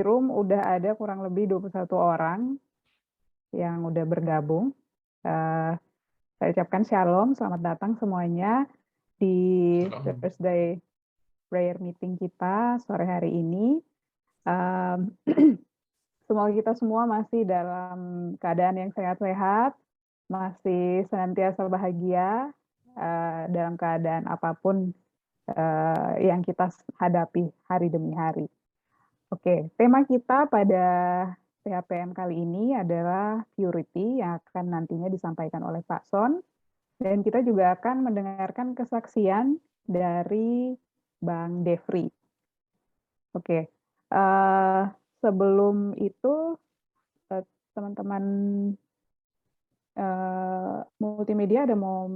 room udah ada kurang lebih 21 orang yang udah bergabung. Saya ucapkan shalom, selamat datang semuanya di Thursday prayer meeting kita sore hari ini. Semoga kita semua masih dalam keadaan yang sehat-sehat, masih senantiasa bahagia dalam keadaan apapun yang kita hadapi hari demi hari. Oke, tema kita pada PHPM kali ini adalah purity yang akan nantinya disampaikan oleh Pak Son. Dan kita juga akan mendengarkan kesaksian dari Bang Devri. Oke, sebelum itu teman-teman multimedia ada mau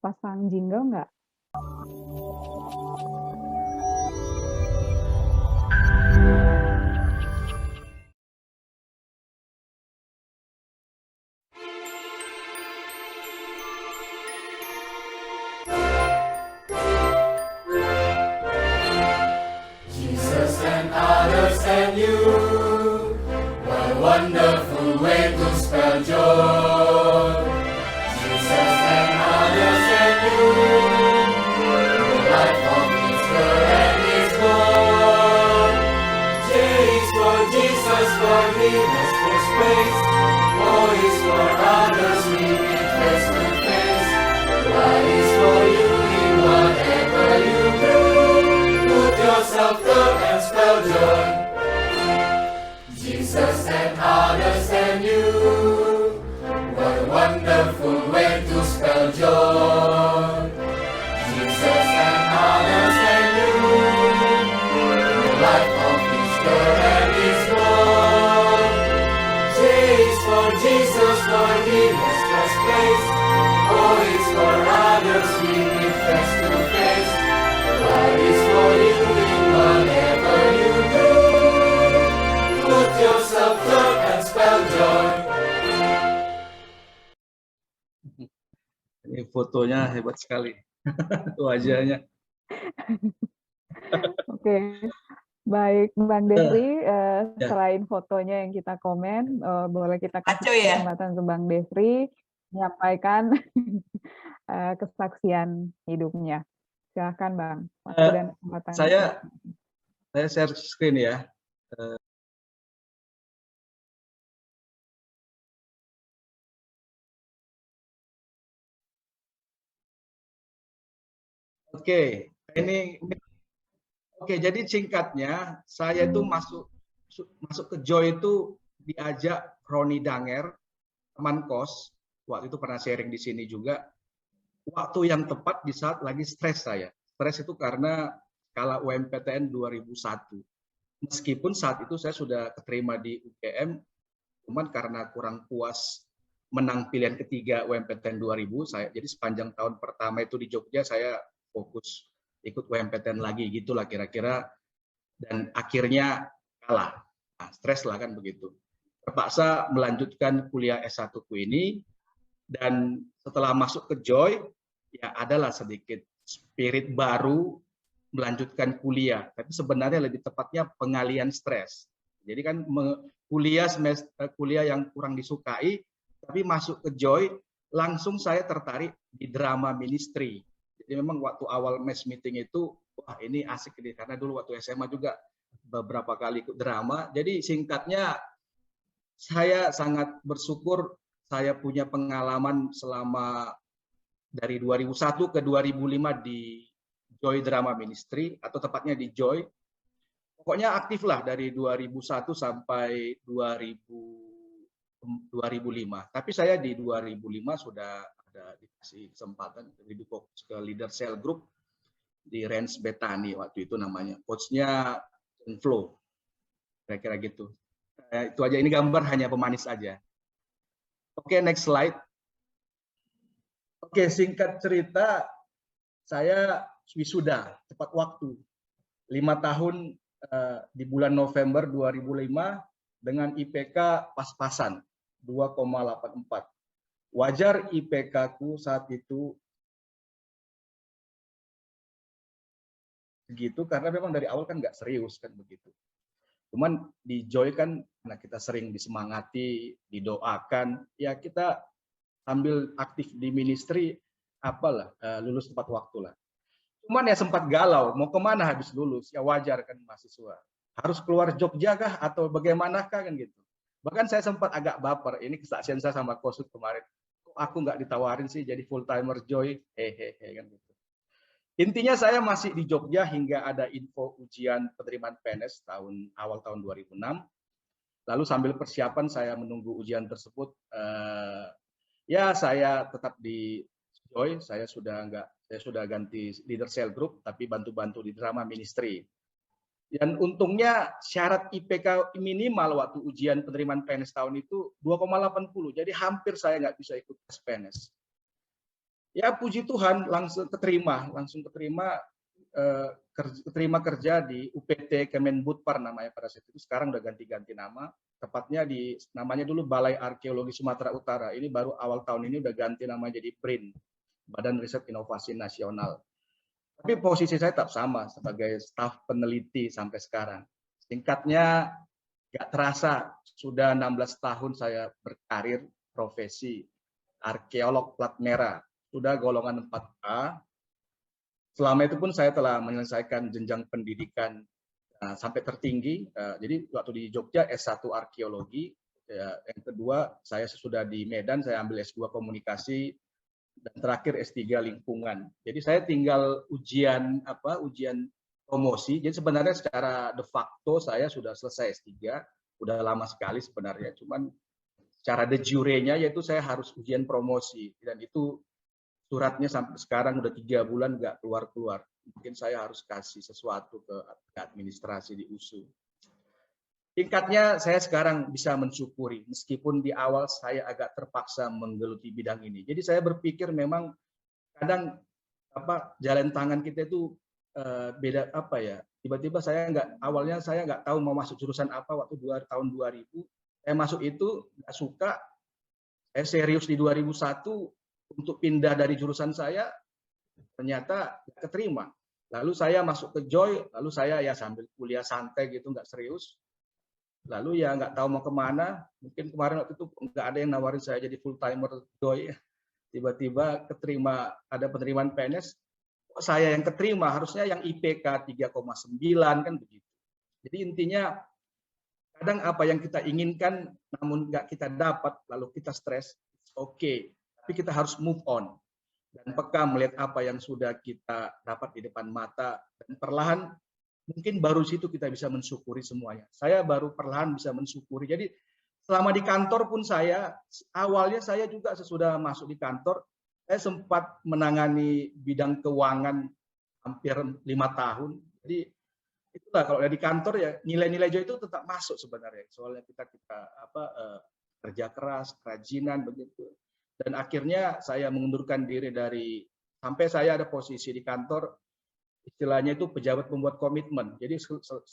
pasang jingle nggak? Jesus and others and you, what a wonderful way to spell joy. Jesus and others and you, the life of Easter and His born. J is for Jesus, for He was first place. O is for others, we meet face to face. Y is for you in whatever you do. Put yourself there and spell joy. Jesus and others and you, what a wonderful way to spell joy. Jesus and others and you, the life of Easter and His born. J is for Jesus, for He was first place. O is for others, we meet face to face. Y is for you in whatever you do. Put yourself there and spell joy. Ini fotonya hebat sekali, wajahnya. Oke, baik Bang Devri, selain fotonya yang kita komen, boleh kita kasih kesempatan ke Bang Devri menyampaikan kesaksian hidupnya. Silakan Bang. Waktu dan kesempatan. Saya share screen ya. Oke, jadi singkatnya saya itu masuk ke Joy itu diajak Roni Danger, teman kos, waktu itu pernah sharing di sini juga. Waktu yang tepat di saat lagi stres saya. Stres itu karena skala UMPTN 2001. Meskipun saat itu saya sudah keterima di UGM, cuman karena kurang puas menang pilihan ketiga UMPTN 2000, jadi sepanjang tahun pertama itu di Jogja saya fokus ikut UMPTN lagi, gitulah kira-kira, dan akhirnya kalah. Nah, stres lah kan begitu. Terpaksa melanjutkan kuliah S1-ku ini, dan setelah masuk ke Joy, ya adalah sedikit spirit baru melanjutkan kuliah. Tapi sebenarnya lebih tepatnya pengalian stres. Jadi kan kuliah yang kurang disukai, tapi masuk ke Joy, langsung saya tertarik di drama ministry. Jadi memang waktu awal mes meeting itu, wah ini asik nih, karena dulu waktu SMA juga beberapa kali ikut drama. Jadi singkatnya, saya sangat bersyukur saya punya pengalaman selama dari 2001 ke 2005 di Joy Drama Ministry, atau tepatnya di Joy. Pokoknya aktif lah dari 2001 sampai 2005. Tapi saya di 2005 sudah ada dikasih kesempatan lebih fokus ke leader cell group di Range Bethany waktu itu namanya. Coachnya Flow, kira-kira gitu. Itu aja, ini gambar hanya pemanis aja. Oke, next slide. Oke, singkat cerita, saya wisuda tepat waktu. 5 tahun di bulan November 2005 dengan IPK pas-pasan 2,84. Wajar IPK-ku saat itu segitu karena memang dari awal kan nggak serius kan begitu. Cuman di Joy kan karena kita sering disemangati, didoakan, ya kita sambil aktif di ministry, apalah lulus tepat waktu lah. Cuman ya sempat galau, mau kemana habis lulus? Ya wajar kan mahasiswa. Harus keluar Jogja kah atau bagaimanakah kan gitu. Bahkan saya sempat agak baper, ini kesaksian saya sama Kosut kemarin. Kok aku nggak ditawarin sih jadi full timer Joy? Hehehe kan gitu. Intinya saya masih di Jogja hingga ada info ujian penerimaan PNS awal tahun 2006. Lalu sambil persiapan saya menunggu ujian tersebut, ya saya tetap di Joy. Saya sudah ganti leader cell group, tapi bantu-bantu di drama ministry. Dan untungnya syarat IPK minimal waktu ujian penerimaan PNS tahun itu 2,80. Jadi hampir saya nggak bisa ikut tes PNS. Ya puji Tuhan langsung keterima kerja di UPT Kemenbudpar namanya pada saat itu. Sekarang udah ganti-ganti nama, tepatnya namanya dulu Balai Arkeologi Sumatera Utara. Ini baru awal tahun ini udah ganti nama jadi BRIN, Badan Riset Inovasi Nasional. Tapi posisi saya tetap sama sebagai staf peneliti sampai sekarang. Singkatnya nggak terasa sudah 16 tahun saya berkarir profesi arkeolog plat merah. Sudah golongan 4A. Selama itu pun saya telah menyelesaikan jenjang pendidikan sampai tertinggi. Jadi waktu di Jogja S1 arkeologi, yang kedua saya sudah di Medan, saya ambil S2 komunikasi, dan terakhir S3 lingkungan. Jadi saya tinggal ujian promosi. Jadi sebenarnya secara de facto saya sudah selesai S3, udah lama sekali sebenarnya. Cuman secara de jure-nya yaitu saya harus ujian promosi, dan itu suratnya sampai sekarang udah 3 bulan nggak keluar-keluar. Mungkin saya harus kasih sesuatu ke administrasi di USU. Singkatnya, saya sekarang bisa mensyukuri, meskipun di awal saya agak terpaksa menggeluti bidang ini. Jadi saya berpikir memang kadang jalan tangan kita itu beda Tiba-tiba awalnya saya nggak tahu mau masuk jurusan apa waktu tahun 2000. Saya masuk itu nggak suka. Saya serius di 2001. Untuk pindah dari jurusan saya, ternyata nggak keterima. Lalu saya masuk ke Joy, lalu saya ya sambil kuliah santai gitu, nggak serius. Lalu ya nggak tahu mau kemana. Mungkin kemarin waktu itu nggak ada yang nawarin saya jadi full timer Joy. Tiba-tiba ada penerimaan PNS. Kok saya yang keterima? Harusnya yang IPK 3,9 kan begitu. Jadi intinya kadang apa yang kita inginkan namun nggak kita dapat, lalu kita stres. Oke. Tapi kita harus move on dan peka melihat apa yang sudah kita dapat di depan mata, dan perlahan mungkin baru situ kita bisa mensyukuri semuanya. Saya baru perlahan bisa mensyukuri. Jadi selama di kantor pun awalnya saya juga sesudah masuk di kantor, saya sempat menangani bidang keuangan hampir 5 tahun. Jadi itulah kalau di kantor ya nilai-nilai Joy itu tetap masuk sebenarnya. Soalnya kita kerja keras, kerajinan begitu. Dan akhirnya saya mengundurkan diri sampai saya ada posisi di kantor, istilahnya itu pejabat pembuat komitmen. Jadi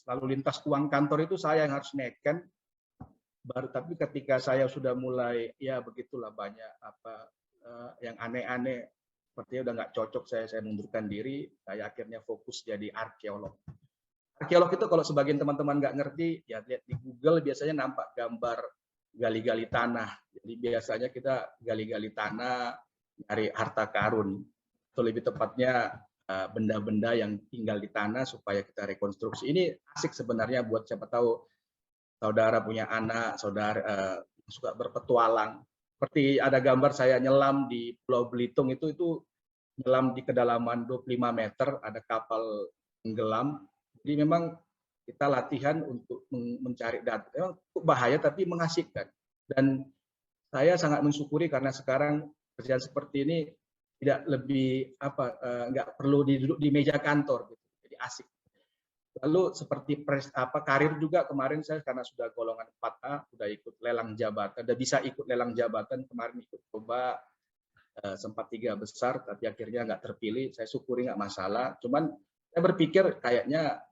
selalu lintas uang kantor itu saya yang harus naikkan. Tapi ketika saya sudah mulai, ya begitulah banyak yang aneh-aneh, sepertinya udah nggak cocok, saya mengundurkan diri. Saya akhirnya fokus jadi arkeolog. Arkeolog itu kalau sebagian teman-teman nggak ngerti, ya lihat di Google biasanya nampak gambar gali-gali tanah. Jadi biasanya kita gali-gali tanah, nyari harta karun. Atau lebih tepatnya benda-benda yang tinggal di tanah supaya kita rekonstruksi. Ini asik sebenarnya buat siapa tahu saudara punya anak, saudara suka berpetualang. Seperti ada gambar saya nyelam di Pulau Belitung itu nyelam di kedalaman 25 meter, ada kapal tenggelam. Jadi memang kita latihan untuk mencari data. Memang bahaya tapi mengasihkan. Dan saya sangat mensyukuri karena sekarang kerjaan seperti ini tidak lebih nggak perlu duduk di meja kantor gitu. Jadi asik. Lalu seperti karir juga kemarin saya karena sudah golongan 4A, sudah ikut lelang jabatan, sudah bisa ikut lelang jabatan, kemarin ikut coba sempat 3 besar tapi akhirnya nggak terpilih. Saya syukuri nggak masalah. Cuman saya berpikir kayaknya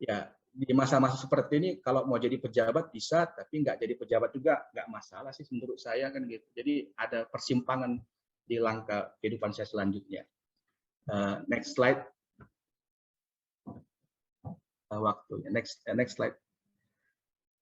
ya di masa-masa seperti ini kalau mau jadi pejabat bisa, tapi nggak jadi pejabat juga nggak masalah sih menurut saya kan gitu. Jadi ada persimpangan di langkah kehidupan saya selanjutnya. Next slide. Waktunya. Next slide.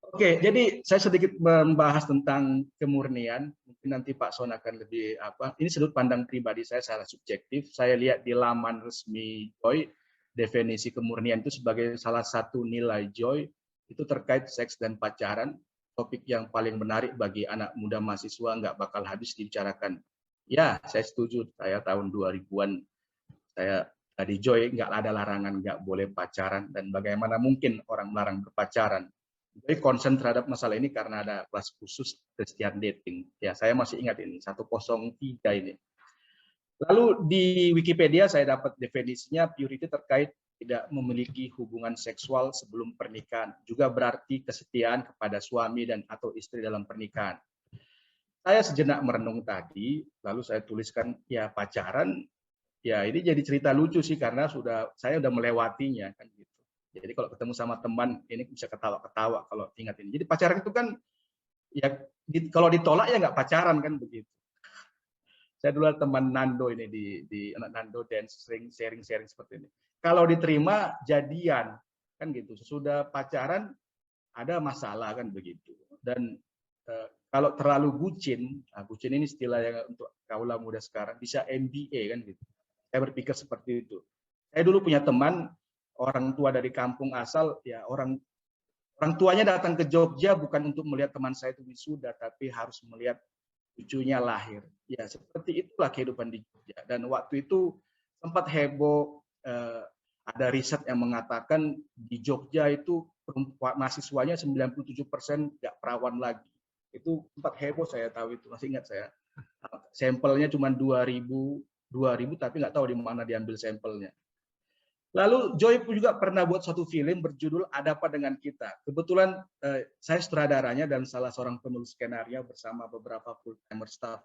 Oke, jadi saya sedikit membahas tentang kemurnian. Mungkin nanti Pak Son akan lebih apa. Ini sudut pandang pribadi saya secara subjektif. Saya lihat di laman resmi Joy, definisi kemurnian itu sebagai salah satu nilai Joy itu terkait seks dan pacaran. Topik yang paling menarik bagi anak muda mahasiswa nggak bakal habis dibicarakan. Ya, saya setuju. Saya tahun 2000-an saya di Joy nggak ada larangan nggak boleh pacaran, dan bagaimana mungkin orang melarang berpacaran. Jadi concern terhadap masalah ini karena ada kelas khusus Christian dating. Ya, saya masih ingat ini 103 ini. Lalu di Wikipedia saya dapat definisinya purity terkait tidak memiliki hubungan seksual sebelum pernikahan. Juga berarti kesetiaan kepada suami dan atau istri dalam pernikahan. Saya sejenak merenung tadi, lalu saya tuliskan ya pacaran. Ya ini jadi cerita lucu sih karena saya udah melewatinya kan gitu. Jadi kalau ketemu sama teman ini bisa ketawa-ketawa kalau ingat ini. Jadi pacaran itu kan ya kalau ditolak ya nggak pacaran kan begitu. Saya dulu ada teman Nando ini di anak Nando dance sering sharing seperti ini. Kalau diterima jadian kan gitu. Sesudah pacaran ada masalah kan begitu. Dan kalau terlalu bucin, nah bucin ini istilah yang untuk kaula muda sekarang bisa MBA kan gitu. Saya berpikir seperti itu. Saya dulu punya teman orang tua dari kampung asal, ya orang tuanya datang ke Jogja bukan untuk melihat teman saya itu wisuda, tapi harus melihat cucunya lahir. Ya seperti itulah kehidupan di Jogja. Dan waktu itu sempat heboh, ada riset yang mengatakan di Jogja itu mahasiswanya 97% nggak perawan lagi. Itu sempat heboh, saya tahu itu, masih ingat saya. Sampelnya cuma 2000 tapi nggak tahu di mana diambil sampelnya. Lalu Joy juga pernah buat suatu film berjudul Ada Apa Dengan Kita. Kebetulan saya sutradaranya dan salah seorang penulis skenario bersama beberapa full-timer staff.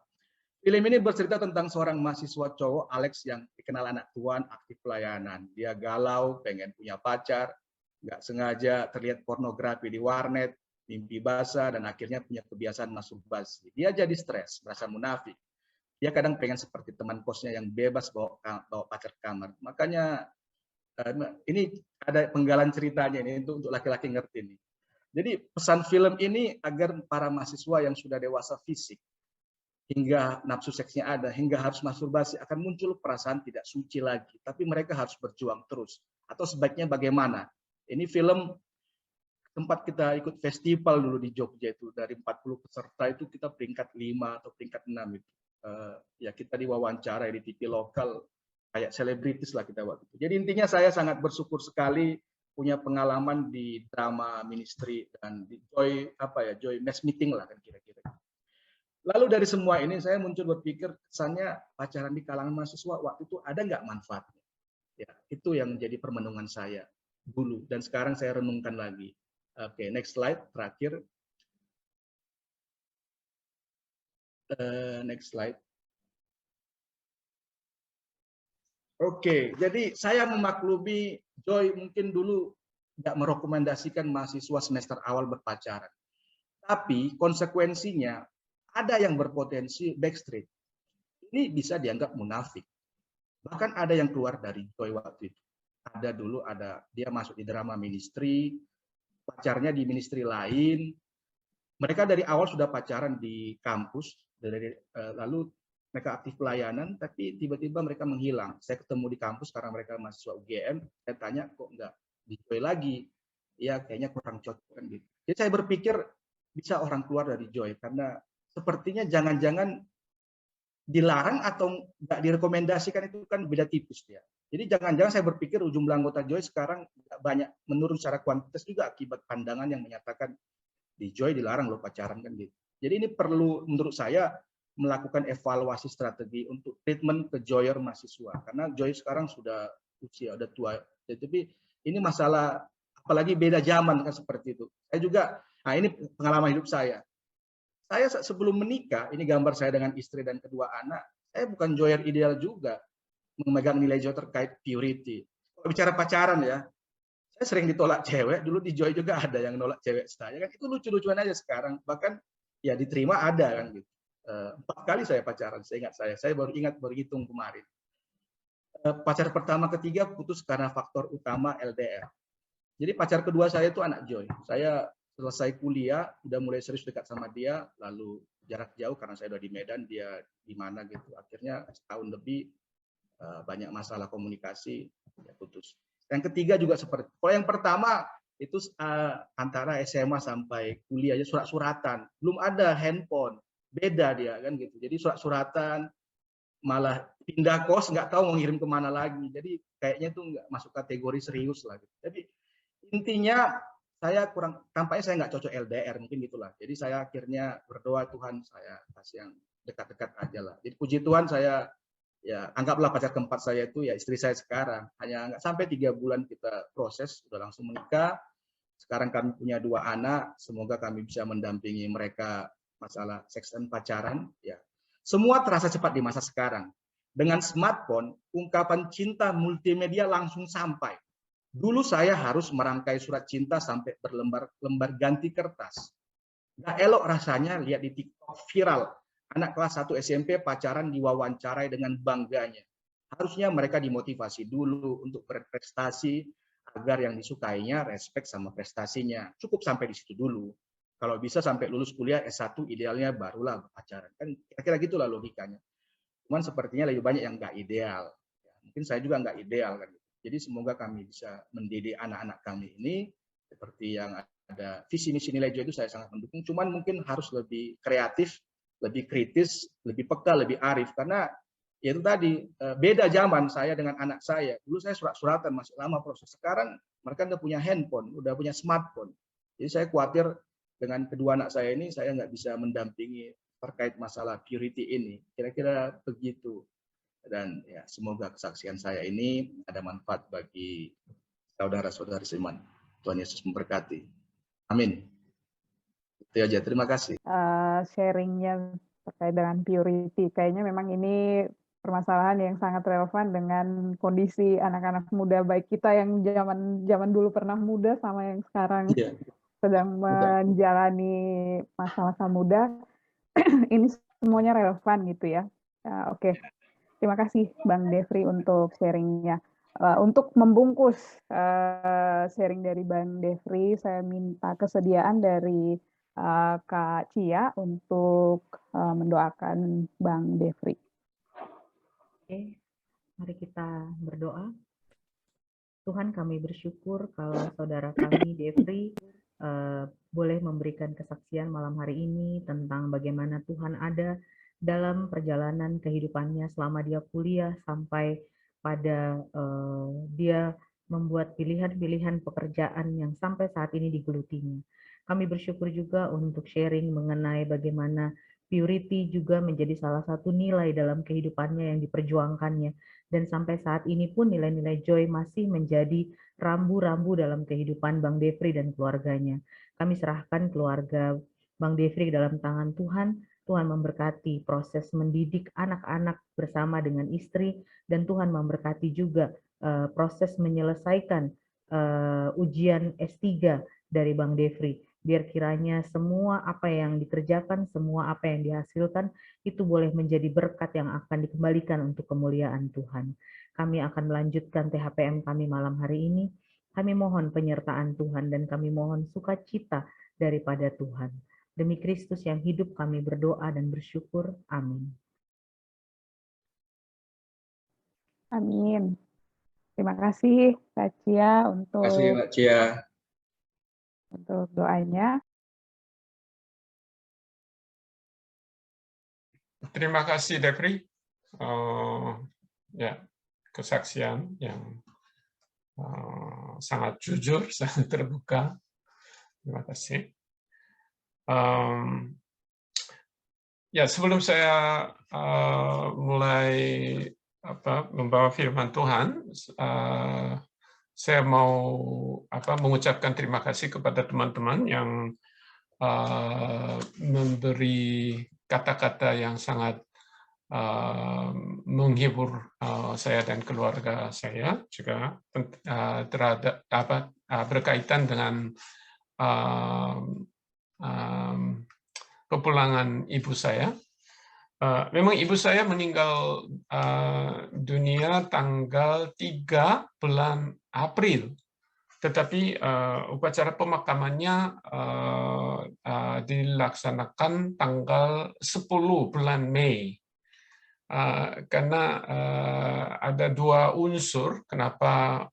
Film ini bercerita tentang seorang mahasiswa cowok, Alex, yang dikenal anak tuan, aktif pelayanan. Dia galau, pengen punya pacar, nggak sengaja terlihat pornografi di warnet, mimpi basah, dan akhirnya punya kebiasaan masturbasi. Dia jadi stres, merasa munafik. Dia kadang pengen seperti teman kosnya yang bebas bawa pacar kamar. Makanya ini ada penggalan ceritanya ini untuk laki-laki ngerti ini. Jadi pesan film ini agar para mahasiswa yang sudah dewasa fisik hingga nafsu seksnya ada, hingga harus masturbasi, akan muncul perasaan tidak suci lagi. Tapi mereka harus berjuang terus. Atau sebaiknya bagaimana? Ini film tempat kita ikut festival dulu di Jogja itu, dari 40 peserta itu kita peringkat 5 atau peringkat 6 itu. Ya kita diwawancara di TV lokal, kayak selebritis lah kita waktu itu. Jadi intinya saya sangat bersyukur sekali punya pengalaman di drama ministry dan di Joy Mass Meeting lah kan kira-kira. Lalu dari semua ini saya muncul berpikir kesannya pacaran di kalangan mahasiswa waktu itu ada nggak manfaatnya? Ya itu yang menjadi permenungan saya dulu dan sekarang saya renungkan lagi. Oke, next slide terakhir. Next slide. Oke, jadi saya memaklumi Joy mungkin dulu nggak merekomendasikan mahasiswa semester awal berpacaran. Tapi konsekuensinya ada yang berpotensi backstreet. Ini bisa dianggap munafik. Bahkan ada yang keluar dari Joy waktu itu. Dia masuk di drama ministry, pacarnya di ministry lain. Mereka dari awal sudah pacaran di kampus, lalu mereka aktif pelayanan, tapi tiba-tiba mereka menghilang. Saya ketemu di kampus karena mereka mahasiswa UGM, saya tanya kok nggak di Joy lagi? Ya kayaknya kurang cocok kan gitu. Jadi saya berpikir bisa orang keluar dari Joy karena sepertinya jangan-jangan dilarang atau nggak direkomendasikan itu kan beda tipis ya. Jadi jangan-jangan saya berpikir jumlah anggota Joy sekarang banyak menurun secara kuantitas juga akibat pandangan yang menyatakan di Joy dilarang loh pacaran kan gitu. Jadi ini perlu menurut saya melakukan evaluasi strategi untuk treatment ke Joyer mahasiswa karena Joy sekarang sudah usia udah tua. Tapi ini masalah apalagi beda zaman kan seperti itu. Saya juga, nah ini pengalaman hidup saya. Saya sebelum menikah, ini gambar saya dengan istri dan kedua anak, saya bukan Joyer ideal juga memegang nilai Joy terkait purity. Kalau bicara pacaran ya, saya sering ditolak cewek, dulu di Joy juga ada yang nolak cewek saya kan itu lucu-lucuan aja sekarang, bahkan ya diterima ada kan gitu. 4 kali saya pacaran, saya baru hitung kemarin. Pacar pertama ketiga putus karena faktor utama LDR. Jadi pacar kedua saya itu anak Joy. Saya selesai kuliah, udah mulai serius dekat sama dia, lalu jarak jauh karena saya udah di Medan, dia di mana gitu. Akhirnya setahun lebih banyak masalah komunikasi, ya putus. Yang ketiga juga seperti, kalau yang pertama itu antara SMA sampai kuliah aja surat-suratan, belum ada handphone, beda dia kan gitu. Jadi surat-suratan, malah pindah kos nggak tahu mau ngirim kemana lagi. Jadi kayaknya tuh nggak masuk kategori serius lah. Gitu. Tapi intinya saya kurang, tampaknya saya nggak cocok LDR mungkin gitulah. Jadi saya akhirnya berdoa, Tuhan saya kasih yang dekat-dekat aja lah. Jadi puji Tuhan saya, ya anggaplah pacar keempat saya itu ya istri saya sekarang. Hanya nggak sampai 3 bulan kita proses, sudah langsung menikah. Sekarang kami punya 2 anak, semoga kami bisa mendampingi mereka masalah seks dan pacaran. Ya, semua terasa cepat di masa sekarang. Dengan smartphone, ungkapan cinta multimedia langsung sampai. Dulu saya harus merangkai surat cinta sampai berlembar-lembar ganti kertas. Nggak elok rasanya lihat di TikTok viral. Anak kelas 1 SMP pacaran diwawancarai dengan bangganya. Harusnya mereka dimotivasi dulu untuk berprestasi agar yang disukainya respect sama prestasinya. Cukup sampai di situ dulu. Kalau bisa sampai lulus kuliah S1 idealnya barulah pacaran. Kan kira-kira gitulah logikanya. Cuman sepertinya lebih banyak yang nggak ideal. Mungkin saya juga nggak ideal kan. Jadi semoga kami bisa mendidik anak-anak kami ini seperti yang ada visi misi nilai jual itu saya sangat mendukung. Cuman mungkin harus lebih kreatif, lebih kritis, lebih peka, lebih arif karena ya itu tadi beda zaman saya dengan anak saya. Dulu saya surat-suratan masih lama proses. Sekarang mereka udah punya handphone, udah punya smartphone. Jadi saya khawatir dengan kedua anak saya ini saya nggak bisa mendampingi terkait masalah purity ini. Kira-kira begitu. Dan ya semoga kesaksian saya ini ada manfaat bagi saudara-saudari seiman. Tuhan Yesus memberkati. Amin. Itu aja. Terima kasih. Sharingnya terkait dengan purity, kayaknya memang ini permasalahan yang sangat relevan dengan kondisi anak-anak muda baik kita yang zaman dulu pernah muda sama yang sekarang sedang menjalani masa-masa muda. Ini semuanya relevan gitu ya. Oke. Terima kasih Bang Devri untuk sharingnya. Untuk membungkus sharing dari Bang Devri, saya minta kesediaan dari Kak Cia untuk mendoakan Bang Devri. Oke, mari kita berdoa. Tuhan, kami bersyukur kalau saudara kami Devri boleh memberikan kesaksian malam hari ini tentang bagaimana Tuhan ada dalam perjalanan kehidupannya selama dia kuliah sampai pada dia membuat pilihan-pilihan pekerjaan yang sampai saat ini digelutinya. Kami bersyukur juga untuk sharing mengenai bagaimana purity juga menjadi salah satu nilai dalam kehidupannya yang diperjuangkannya. Dan sampai saat ini pun nilai-nilai joy masih menjadi rambu-rambu dalam kehidupan Bang Devri dan keluarganya. Kami serahkan keluarga Bang Devri dalam tangan Tuhan. Tuhan memberkati proses mendidik anak-anak bersama dengan istri, dan Tuhan memberkati juga proses menyelesaikan ujian S3 dari Bang Devri. Biar kiranya semua apa yang dikerjakan, semua apa yang dihasilkan, itu boleh menjadi berkat yang akan dikembalikan untuk kemuliaan Tuhan. Kami akan melanjutkan THPM kami malam hari ini. Kami mohon penyertaan Tuhan dan kami mohon sukacita daripada Tuhan. Demi Kristus yang hidup kami berdoa dan bersyukur. Amin. Amin. Terima kasih Kak Cia untuk doanya. Terima kasih Devri. Ya, kesaksian yang sangat jujur, sangat terbuka. Terima kasih. Ya, sebelum saya mulai membawa firman Tuhan, saya mau mengucapkan terima kasih kepada teman-teman yang memberi kata-kata yang sangat menghibur saya dan keluarga saya, juga terhadap berkaitan dengan kepulangan ibu saya. Memang ibu saya meninggal dunia tanggal 3 bulan April tetapi upacara pemakamannya dilaksanakan tanggal 10 bulan Mei. Karena ada dua unsur kenapa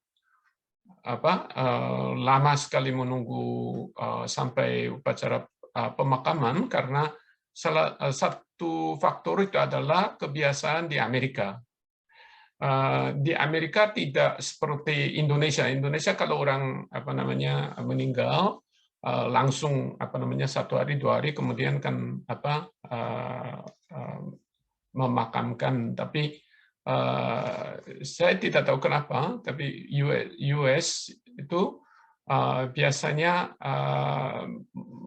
lama sekali menunggu sampai upacara pemakaman, karena salah satu faktor itu adalah kebiasaan di Amerika. Di Amerika tidak seperti Indonesia. Indonesia kalau orang meninggal langsung 1 hari 2 hari kemudian kan memakamkan. Tapi saya tidak tahu kenapa, tapi US itu biasanya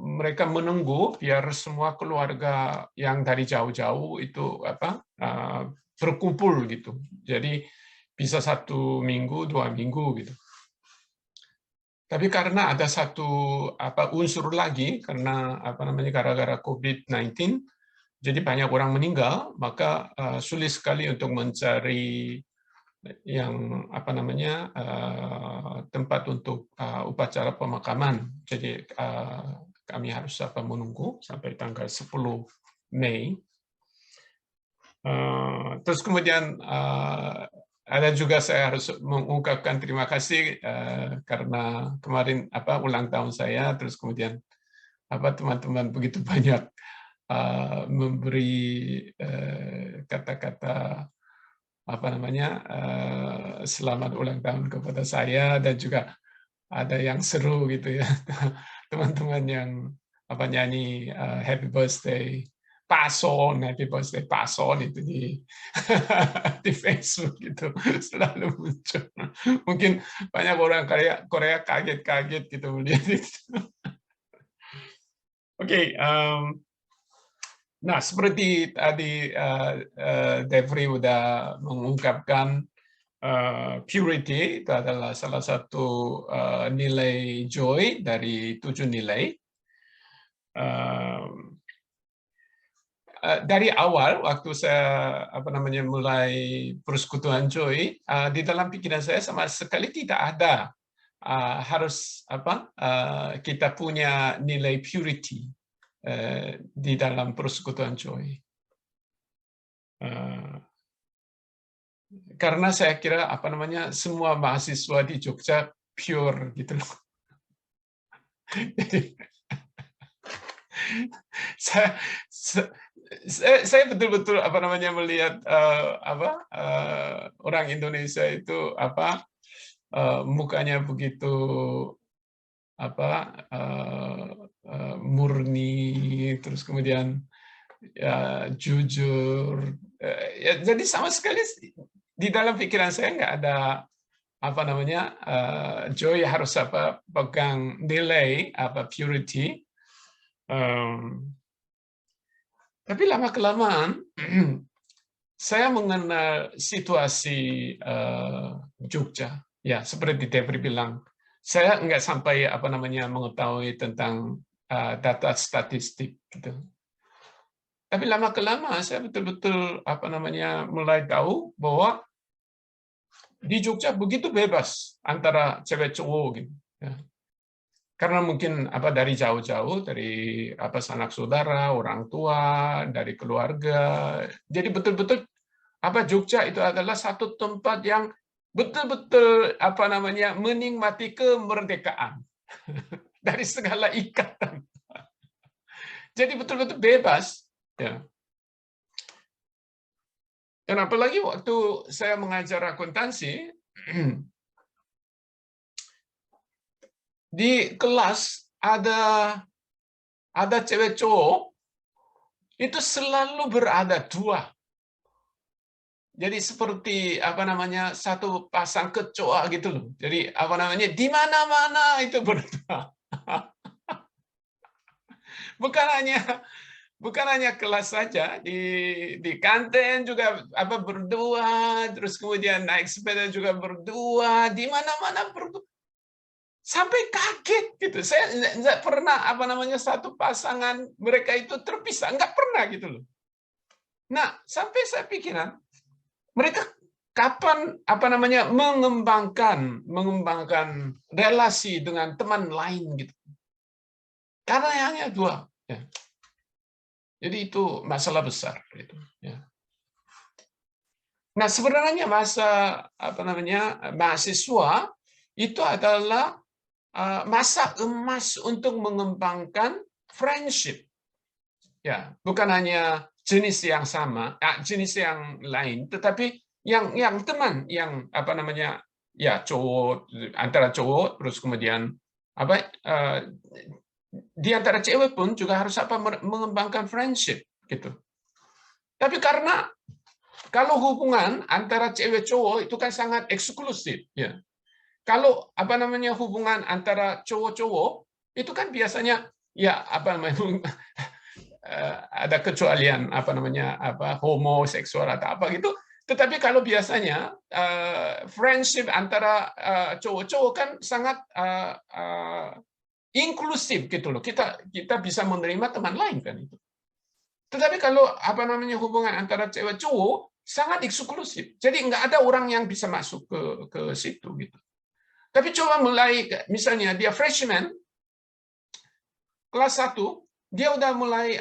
mereka menunggu biar semua keluarga yang dari jauh-jauh itu berkumpul gitu. Jadi bisa 1 minggu, 2 minggu gitu. Tapi karena ada satu unsur lagi, karena gara-gara COVID-19, jadi banyak orang meninggal, maka sulit sekali untuk mencari yang tempat untuk upacara pemakaman. Jadi kami harus menunggu sampai tanggal 10 Mei. Terus kemudian ada juga saya harus mengungkapkan terima kasih karena kemarin ulang tahun saya, terus kemudian teman-teman begitu banyak memberi kata-kata selamat ulang tahun kepada saya, dan juga ada yang seru gitu ya, teman-teman yang nyanyi happy birthday Pason, happy birthday Pason itu di Facebook gitu selalu muncul. Mungkin banyak orang Korea kaget-kaget gitu melihat itu. Oke. Nah, seperti tadi Devri udah mengungkapkan, purity itu adalah salah satu nilai joy dari 7 nilai. Dari awal waktu saya mulai persekutuan joy, di dalam pikiran saya sama sekali tidak ada harus kita punya nilai purity di dalam persekutuan joy. Karena saya kira semua mahasiswa di Jogja pure gitu loh. Jadi saya betul-betul melihat orang Indonesia itu mukanya begitu murni, terus kemudian ya jujur, ya, jadi sama sekali di dalam pikiran saya nggak ada joy harus pegang nilai purity. Tapi lama kelamaan saya mengenal situasi Jogja, ya seperti Devri bilang. Saya nggak sampai mengetahui tentang data statistik gitu. Tapi lama kelamaan saya betul-betul mulai tahu bahwa di Jogja begitu bebas antara cewek cowok gitu. Ya. Karena mungkin dari jauh-jauh, dari sanak saudara, orang tua, dari keluarga. Jadi betul-betul Jogja itu adalah satu tempat yang betul-betul menikmati kemerdekaan dari segala ikatan. Jadi betul-betul bebas, ya. Dan apalagi waktu saya mengajar akuntansi, di kelas ada cewek cowok itu selalu berada 2. Jadi seperti satu pasang kecoa gitu loh. Jadi di mana-mana itu berdua. Bukan hanya kelas saja, di kantin juga berdua, terus kemudian naik sepeda juga berdua, di mana-mana berdua. Sampai kaget gitu. Saya nggak pernah satu pasangan mereka itu terpisah, nggak pernah gitu loh. Nah, sampai saya pikiran mereka kapan mengembangkan relasi dengan teman lain gitu. Karena hanya dua. Ya. Jadi itu masalah besar. Gitu, ya. Nah sebenarnya mahasiswa itu adalah masa emas untuk mengembangkan friendship. Ya, bukan hanya jenis yang sama, jenis yang lain, tetapi yang teman, yang cowok antara cowok, terus kemudian di antara cewek pun juga harus mengembangkan friendship gitu. Tapi karena kalau hubungan antara cewek cowok itu kan sangat eksklusif ya. Kalau hubungan antara cowok-cowok itu kan biasanya ya ada kecualian homoseksual atau apa gitu. Tetapi kalau biasanya friendship antara cowok-cowok kan sangat inklusif gitu loh. Kita bisa menerima teman lain kan itu. Tetapi kalau hubungan antara cewek cowok sangat eksklusif. Jadi nggak ada orang yang bisa masuk ke situ gitu. Tapi coba mulai misalnya dia freshman kelas 1, dia udah mulai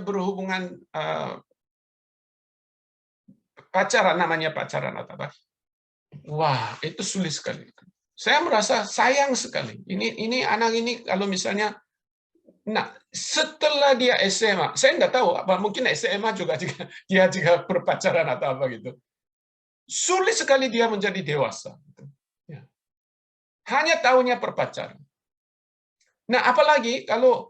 berhubungan pacaran atau apa. Wah, itu sulit sekali. Saya merasa sayang sekali. Ini anak ini kalau misalnya setelah dia SMA, saya nggak tahu mungkin SMA juga dia berpacaran atau apa gitu. Sulit sekali dia menjadi dewasa. Hanya tahunya berpacaran. Nah, apalagi kalau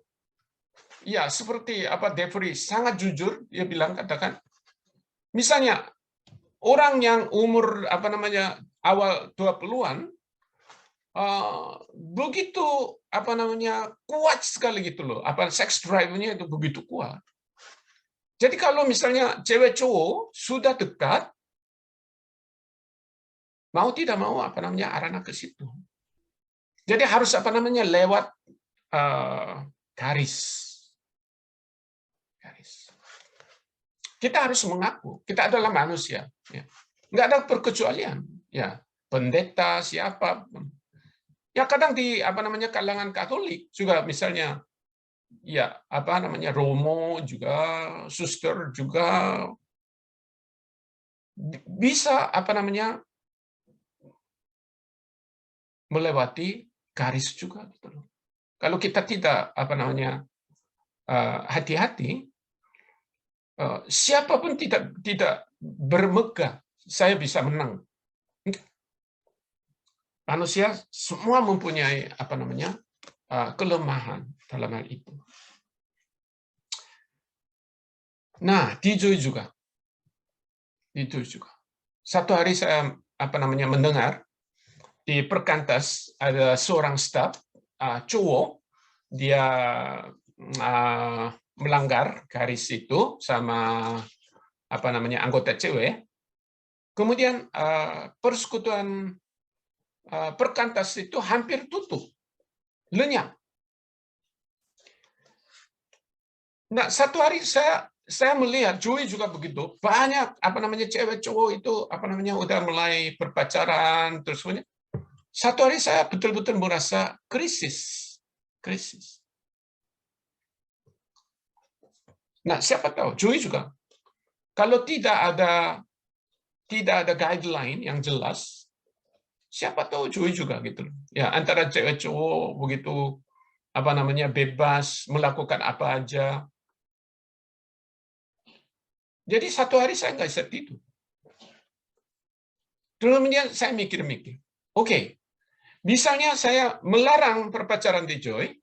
ya seperti Devri sangat jujur dia katakan misalnya orang yang umur awal 20-an begitu kuat sekali gitu loh. Sex drive-nya itu begitu kuat. Jadi kalau misalnya cewek cowok sudah dekat, mau tidak mau arahnya ke situ. Jadi harus lewat garis. Kita harus mengaku kita adalah manusia. Ya. Nggak ada perkecualian. Ya, pendeta siapa. Ya kadang di kalangan Katolik juga misalnya ya Romo juga, suster juga bisa melewati garis juga gitu loh. Kalau kita tidak hati-hati, siapapun tidak bermegah saya bisa menang. Manusia semua mempunyai kelemahan dalam hal itu. Nah, di Joy juga. Satu hari saya mendengar di perkantas ada seorang staf cowok, dia melanggar garis itu sama anggota cewek. Kemudian persekutuan perkantas itu hampir tutup, lenyap. Nah, satu hari saya melihat Joy juga begitu, banyak cewek cowok itu udah mulai berpacaran terus. Satu hari saya betul-betul merasa krisis. Nah, siapa tahu Joy juga kalau tidak ada guideline yang jelas, siapa tahu Joy juga gitu. Ya, antara cewek cowok begitu bebas melakukan apa aja. Jadi satu hari saya nggak bisa tidur. Kemudian saya mikir-mikir, oke, misalnya saya melarang berpacaran di Joy,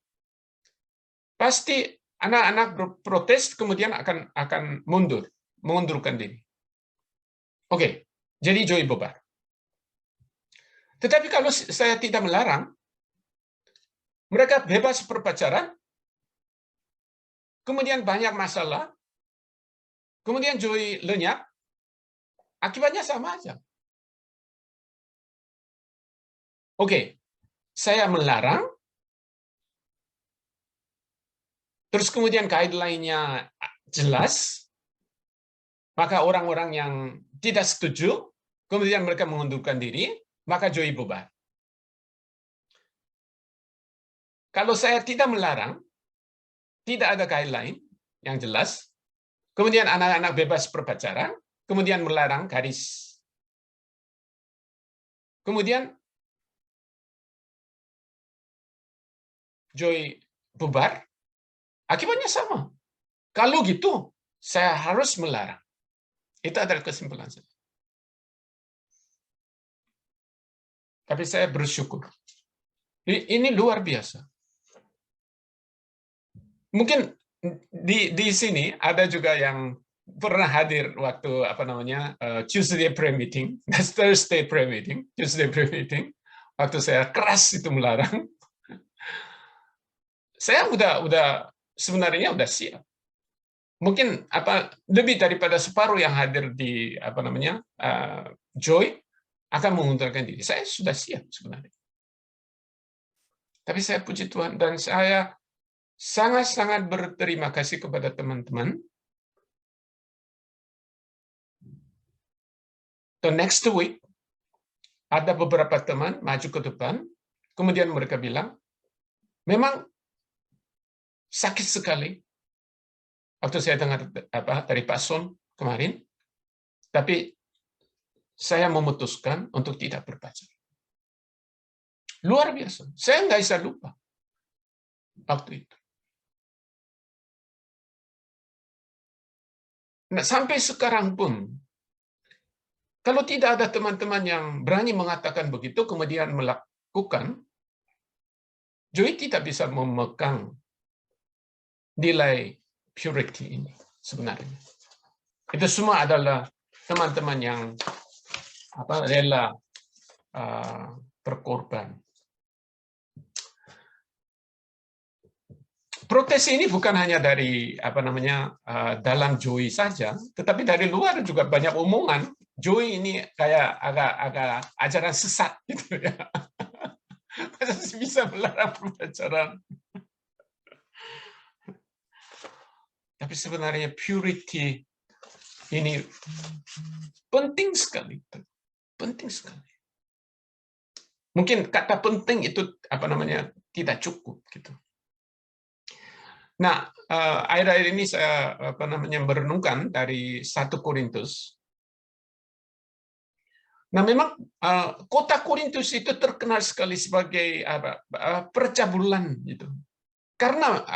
pasti anak-anak berprotes kemudian akan mengundurkan diri. Oke, jadi Joy bubar. Tetapi kalau saya tidak melarang, mereka bebas berpacaran, kemudian banyak masalah, kemudian Joy lenyap, akibatnya sama aja. Oke, saya melarang, terus kemudian guideline-nya jelas, maka orang-orang yang tidak setuju, kemudian mereka mengundurkan diri, maka Joy bubar. Kalau saya tidak melarang, tidak ada guideline yang jelas, kemudian anak-anak bebas berpacaran, kemudian melarang garis. Kemudian Joy bubar, akibatnya sama. Kalau gitu, saya harus melarang. Itu adalah kesimpulan saya. Tapi saya bersyukur. Ini luar biasa. Mungkin di sini ada juga yang pernah hadir waktu Tuesday prayer meeting, Thursday prayer meeting, Tuesday prayer meeting. Waktu saya keras itu melarang. Saya sebenarnya udah siap. Mungkin lebih daripada separuh yang hadir di Joy akan mengundurkan diri. Saya sudah siap sebenarnya. Tapi saya puji Tuhan dan saya sangat-sangat berterima kasih kepada teman-teman. The next week ada beberapa teman maju ke depan, kemudian mereka bilang, memang sakit sekali waktu saya dengar dari Pak Son kemarin, tapi saya memutuskan untuk tidak berpacaran. Luar biasa. Saya nggak bisa lupa waktu itu. Nah, sampai sekarang pun, kalau tidak ada teman-teman yang berani mengatakan begitu, kemudian melakukan, Joy tidak bisa memegang nilai purity ini sebenarnya. Itu semua adalah teman-teman yang rela berkorban. Protes ini bukan hanya dari dalam Joy saja, tetapi dari luar juga banyak omongan. Joy ini kayak agak ajaran sesat gitu ya. Masa sih bisa melarang berpacaran? Tapi sebenarnya purity ini penting sekali, penting sekali. Mungkin kata penting itu tidak cukup gitu. Nah, akhir-akhir ini saya merenungkan dari 1 Korintus. Nah, memang kota Korintus itu terkenal sekali sebagai percabulan gitu. Karena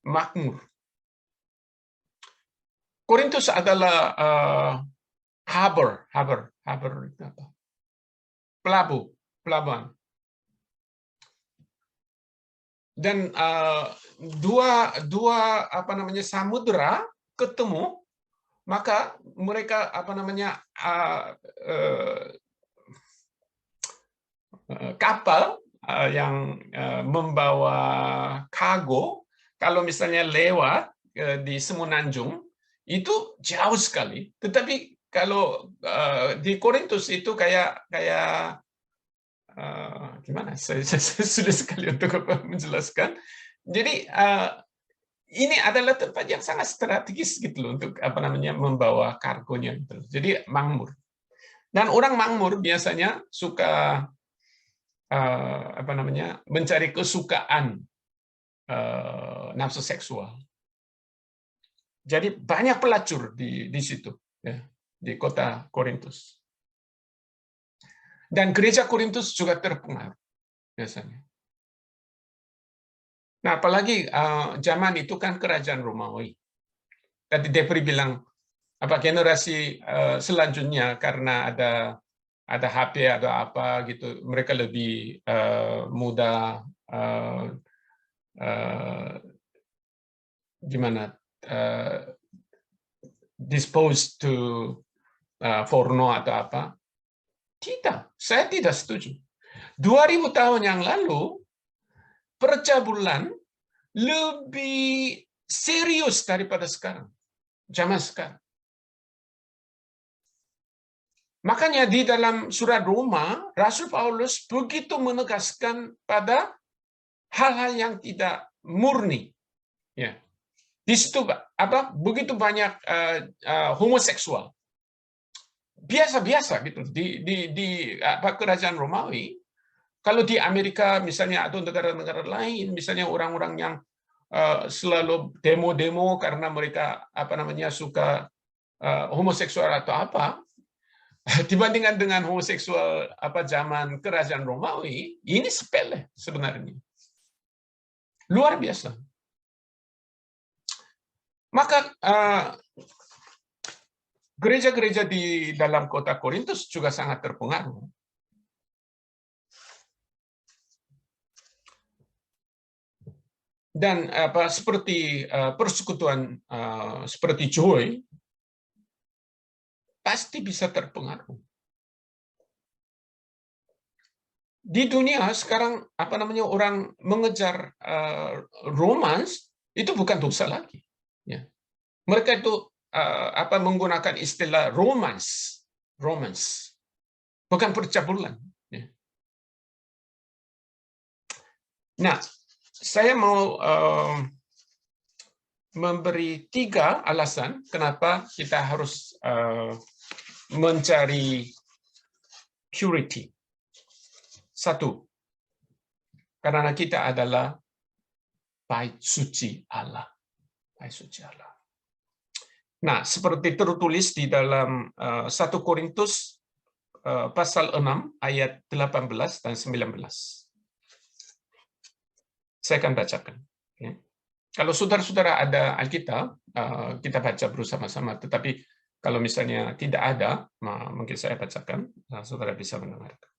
makmur. Korintus adalah harbor itu apa? Pelabuhan. Dan dua samudera ketemu, maka mereka kapal yang membawa kargo, kalau misalnya lewat di Semenanjung itu jauh sekali. Tetapi kalau di Korintus itu kayak gimana? Saya sudah sekali untuk menjelaskan. Jadi ini adalah tempat yang sangat strategis gitu loh untuk membawa kargonya gitu. Jadi makmur. Dan orang makmur biasanya suka mencari kesukaan nafsu seksual. Jadi banyak pelacur di situ ya, di kota Korintus. Dan gereja Korintus juga terpengaruh biasanya. Nah, apalagi zaman itu kan kerajaan Romawi. Tadi Depri bilang generasi selanjutnya karena ada HP atau apa gitu, mereka lebih mudah disposed to porno atau apa. Tidak, saya tidak setuju. 2000 tahun yang lalu percabulan lebih serius daripada sekarang. Zaman sekarang. Makanya di dalam surat Roma, Rasul Paulus begitu menegaskan pada hal-hal yang tidak murni. Ya. Di situ begitu banyak homoseksual. biasa-biasa gitu di kerajaan Romawi. Kalau di Amerika misalnya atau negara-negara lain, misalnya orang-orang yang selalu demo-demo karena mereka suka homoseksual atau apa, dibandingkan dengan homoseksual zaman kerajaan Romawi, ini sepele sebenarnya. Luar biasa. Maka gereja-gereja di dalam kota Korintus juga sangat terpengaruh. Dan seperti persekutuan seperti Joy pasti bisa terpengaruh. Di dunia sekarang orang mengejar romans itu bukan dosa lagi. Ya. Mereka itu menggunakan istilah romans, bukan percabulan. Ya. Nah, saya mau memberi 3 alasan kenapa kita harus mencari purity. 1, karena kita adalah bait suci Allah. Bait suci Allah. Nah, seperti tertulis di dalam 1 Korintus pasal 6 ayat 18 dan 19. Saya akan bacakan. Kalau saudara-saudara ada Alkitab, kita baca bersama-sama. Tetapi kalau misalnya tidak ada, mungkin saya bacakan, saudara bisa mendengarkan.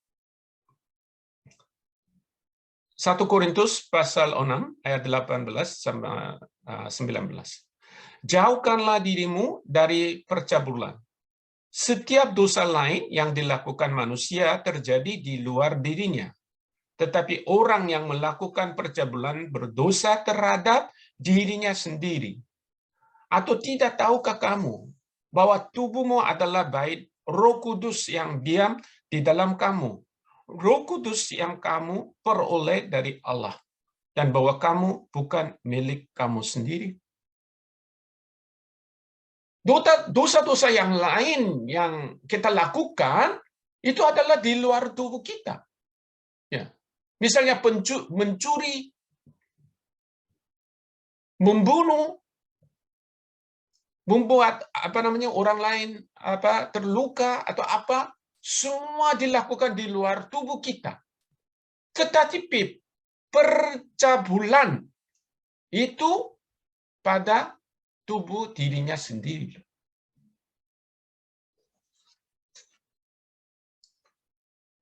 1 Korintus pasal 6 ayat 18 sampai 19. Jauhkanlah dirimu dari percabulan. Setiap dosa lain yang dilakukan manusia terjadi di luar dirinya. Tetapi orang yang melakukan percabulan berdosa terhadap dirinya sendiri. Atau tidak tahukah kamu bahwa tubuhmu adalah bait Roh Kudus yang diam di dalam kamu? Roh Kudus yang kamu peroleh dari Allah. Dan bahwa kamu bukan milik kamu sendiri. Dosa-dosa yang lain yang kita lakukan, itu adalah di luar tubuh kita. Ya. Misalnya mencuri, membunuh, membuat orang lain terluka atau apa, semua dilakukan di luar tubuh kita. Tetapi percabulan itu pada tubuh dirinya sendiri.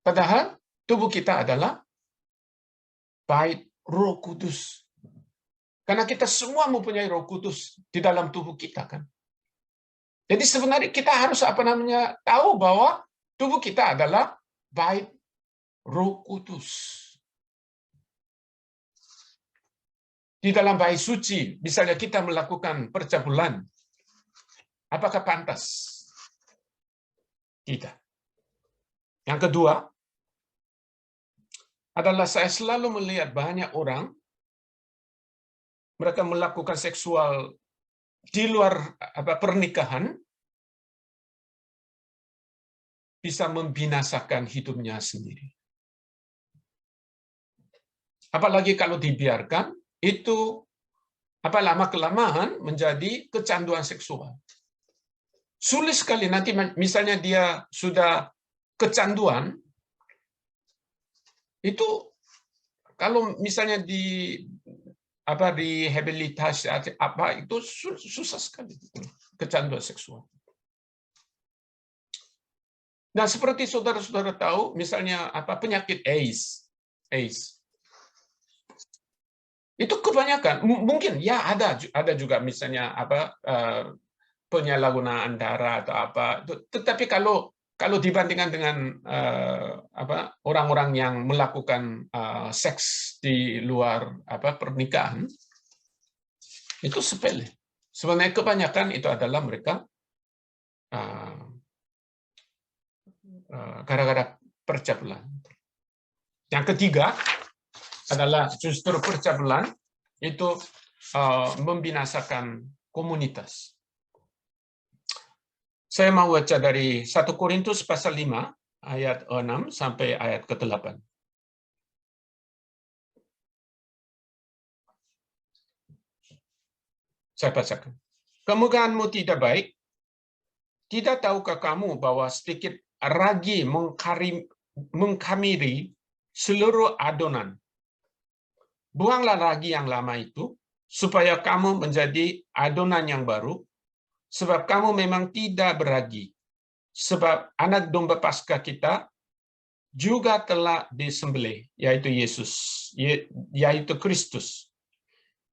Padahal tubuh kita adalah bait Roh Kudus. Karena kita semua mempunyai Roh Kudus di dalam tubuh kita, kan. Jadi sebenarnya kita harus tahu bahwa tubuh kita adalah bait Roh Kudus. Di dalam bait suci, misalnya kita melakukan percabulan, apakah pantas? Tidak. Yang kedua, adalah saya selalu melihat banyak orang mereka melakukan seksual di luar pernikahan bisa membinasakan hidupnya sendiri. Apalagi kalau dibiarkan, itu lama-kelamaan menjadi kecanduan seksual. Sulit sekali nanti misalnya dia sudah kecanduan, itu kalau misalnya direhabilitasi itu susah sekali kecanduan seksual. Nah, seperti saudara-saudara tahu, misalnya penyakit AIDS. Itu kebanyakan mungkin ya ada juga misalnya penyalahgunaan darah atau apa. Tetapi kalau dibandingkan dengan orang-orang yang melakukan seks di luar pernikahan, itu sepele. Sebenarnya kebanyakan itu adalah mereka gara-gara percabulan. Yang ketiga adalah justru percabulan itu membinasakan komunitas. Saya mau baca dari 1 Korintus pasal 5 ayat 6 sampai ayat ke-8. Saya bacakan. Kemukaanmu tidak baik. Tidak tahukah kamu bahwa sedikit ragi mengkamiri seluruh adonan? Buanglah ragi yang lama itu, supaya kamu menjadi adonan yang baru, sebab kamu memang tidak beragi. Sebab anak domba Paskah kita juga telah disembelih, yaitu Yesus, yaitu Kristus.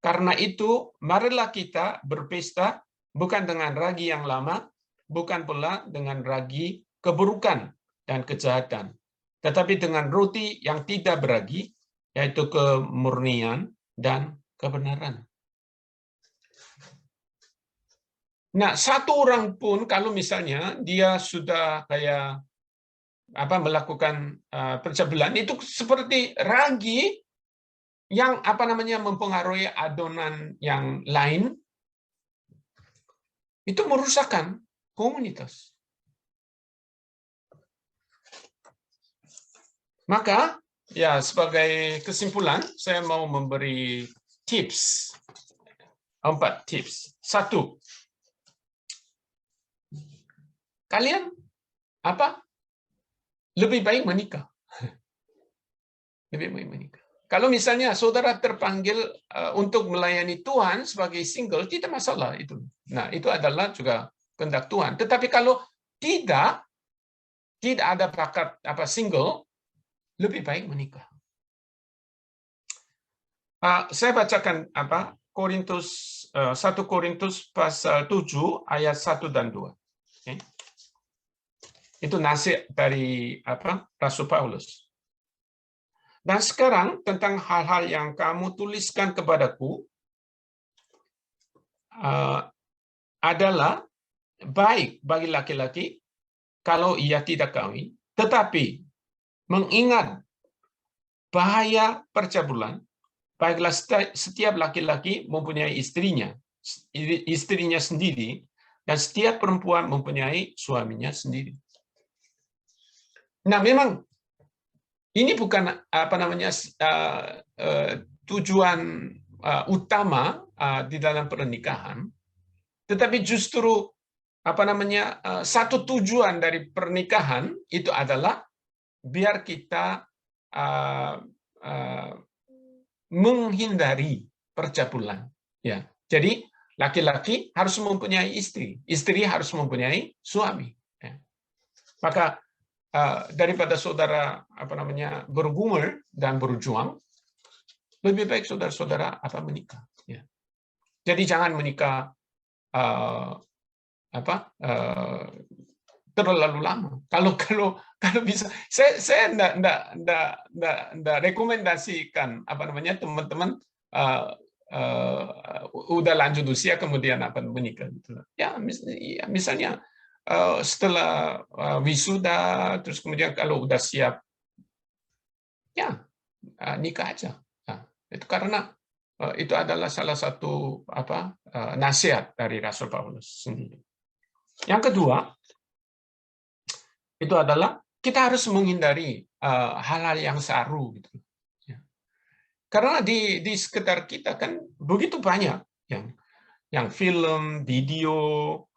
Karena itu, marilah kita berpesta bukan dengan ragi yang lama, bukan pula dengan ragi keburukan dan kejahatan, tetapi dengan roti yang tidak beragi, yaitu kemurnian dan kebenaran. Nah, satu orang pun kalau misalnya dia sudah kayak melakukan percabulan, itu seperti ragi yang mempengaruhi adonan yang lain, itu merusakkan komunitas. Maka ya, sebagai kesimpulan saya mau memberi tips, 4 tips. 1, kalian lebih baik menikah. Lebih baik menikah. Kalau misalnya saudara terpanggil untuk melayani Tuhan sebagai single, tidak masalah itu. Nah, itu adalah juga kehendak Tuhan. Tetapi kalau tidak ada bakat single, lebih baik menikah. Saya bacakan 1 Korintus pasal 7 ayat 1 dan 2. Okay. Itu nasihat dari Rasul Paulus. Dan sekarang tentang hal-hal yang kamu tuliskan kepadaku adalah baik bagi laki-laki kalau ia tidak kawin, tetapi mengingat bahaya percabulan, baiklah setiap laki-laki mempunyai istrinya sendiri, dan setiap perempuan mempunyai suaminya sendiri. Nah, memang ini bukan tujuan utama di dalam pernikahan, tetapi justru satu tujuan dari pernikahan itu adalah biar kita menghindari percabulan. Ya, jadi laki-laki harus mempunyai istri, istri harus mempunyai suami. Ya. Maka daripada saudara bergumul dan berjuang, lebih baik saudara-saudara menikah. Ya. Jadi jangan menikah terlalu lama. Kalau bisa, saya enggak rekomendasikan teman-teman udah lanjut usia kemudian menikah gitu. Ya, misalnya setelah wisuda, terus kemudian kalau udah siap, ya nikah aja. Nah, itu karena itu adalah salah satu nasihat dari Rasul Paulus sendiri. Yang kedua, itu adalah kita harus menghindari hal-hal yang saru gitu. Ya. Karena di sekitar kita kan begitu banyak yang film, video,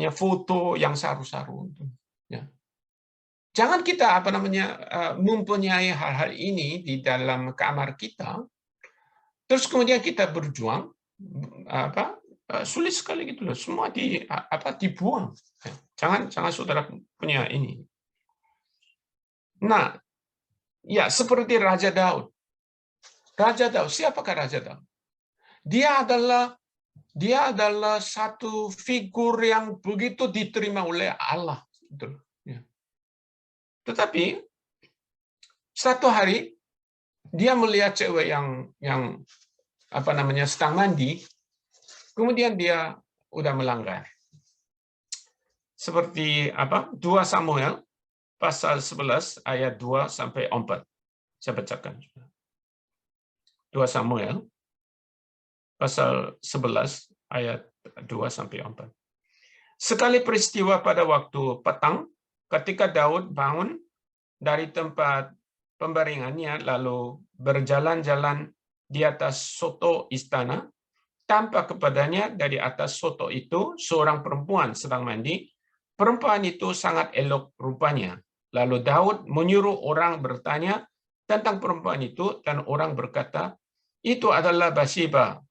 foto yang saru-saru. Ya. Jangan kita mempunyai hal-hal ini di dalam kamar kita, terus kemudian kita berjuang, sulit sekali gitu loh, semua dibuang. Jangan saudara punya ini. Nah, ya seperti Raja Daud. Raja Daud, siapakah Raja Daud? Dia adalah satu figur yang begitu diterima oleh Allah. Tetapi satu hari dia melihat cewek yang sedang mandi, kemudian dia udah melanggar. Seperti 2 Samuel pasal 11 ayat 2 sampai 4. Saya bacakan. 2 Samuel pasal 11 ayat 2 sampai 4. Sekali peristiwa pada waktu petang, ketika Daud bangun dari tempat pembaringannya lalu berjalan-jalan di atas soto istana, tampak kepadanya dari atas soto itu seorang perempuan sedang mandi. Perempuan itu sangat elok rupanya. Lalu Daud menyuruh orang bertanya tentang perempuan itu, dan orang berkata, itu adalah Bathsheba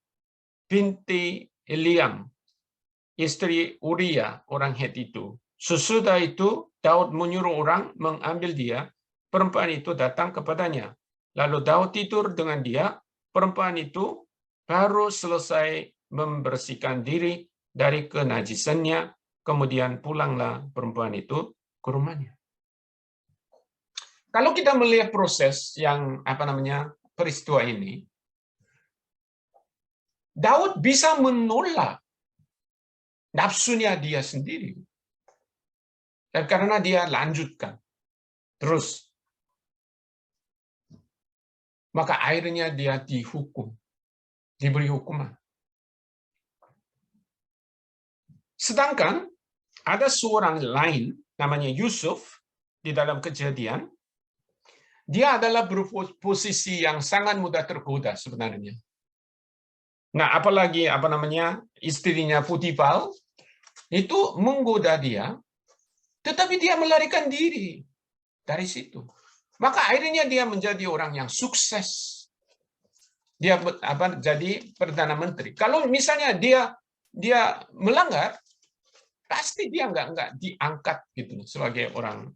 binti Eliam, istri Uria orang Het itu. Sesudah itu Daud menyuruh orang mengambil dia. Perempuan itu datang kepadanya. Lalu Daud tidur dengan dia. Perempuan itu baru selesai membersihkan diri dari kenajisannya. Kemudian pulanglah perempuan itu ke rumahnya. Kalau kita melihat proses yang peristiwa ini, Daud bisa menolak nafsunya dia sendiri. Dan karena dia lanjutkan terus, maka akhirnya dia dihukum, diberi hukuman. Sedangkan ada seorang lain namanya Yusuf di dalam Kejadian. Dia adalah berposisi yang sangat mudah tergoda sebenarnya. Nah, apalagi istrinya Potifar itu menggoda dia, tetapi dia melarikan diri dari situ. Maka akhirnya dia menjadi orang yang sukses. Dia jadi perdana menteri. Kalau misalnya dia melanggar, pasti dia nggak diangkat gitu sebagai orang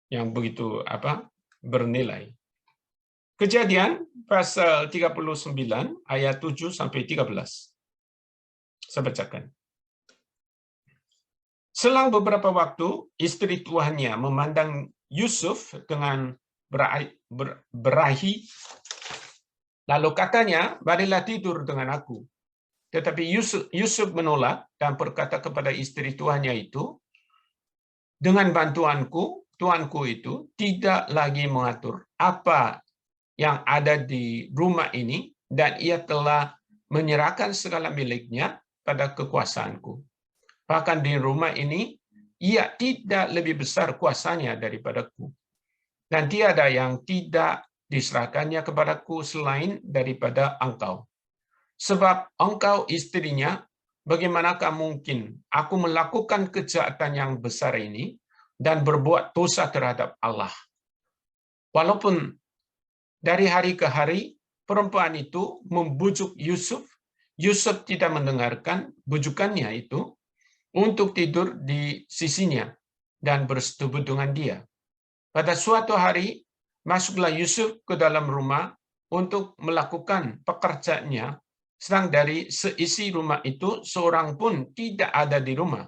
yang begitu bernilai. Kejadian pasal 39 ayat 7 sampai 13. Saya bacakan. Selang beberapa waktu, istri tuannya memandang Yusuf dengan berahi, lalu katanya, marilah tidur dengan aku. Tetapi Yusuf menolak dan berkata kepada istri tuannya itu, dengan bantuanku, tuanku itu tidak lagi mengatur apa yang ada di rumah ini, dan ia telah menyerahkan segala miliknya pada kekuasaanku. Bahkan di rumah ini, ia tidak lebih besar kuasanya daripadaku. Dan tiada yang tidak diserahkannya kepadaku selain daripada engkau. Sebab engkau istrinya, bagaimanakah mungkin aku melakukan kejahatan yang besar ini dan berbuat dosa terhadap Allah? Walaupun dari hari ke hari perempuan itu membujuk Yusuf, Yusuf tidak mendengarkan bujukannya itu untuk tidur di sisinya dan bersetubuh dengan dia. Pada suatu hari, masuklah Yusuf ke dalam rumah untuk melakukan pekerjaannya, sedang dari seisi rumah itu seorang pun tidak ada di rumah.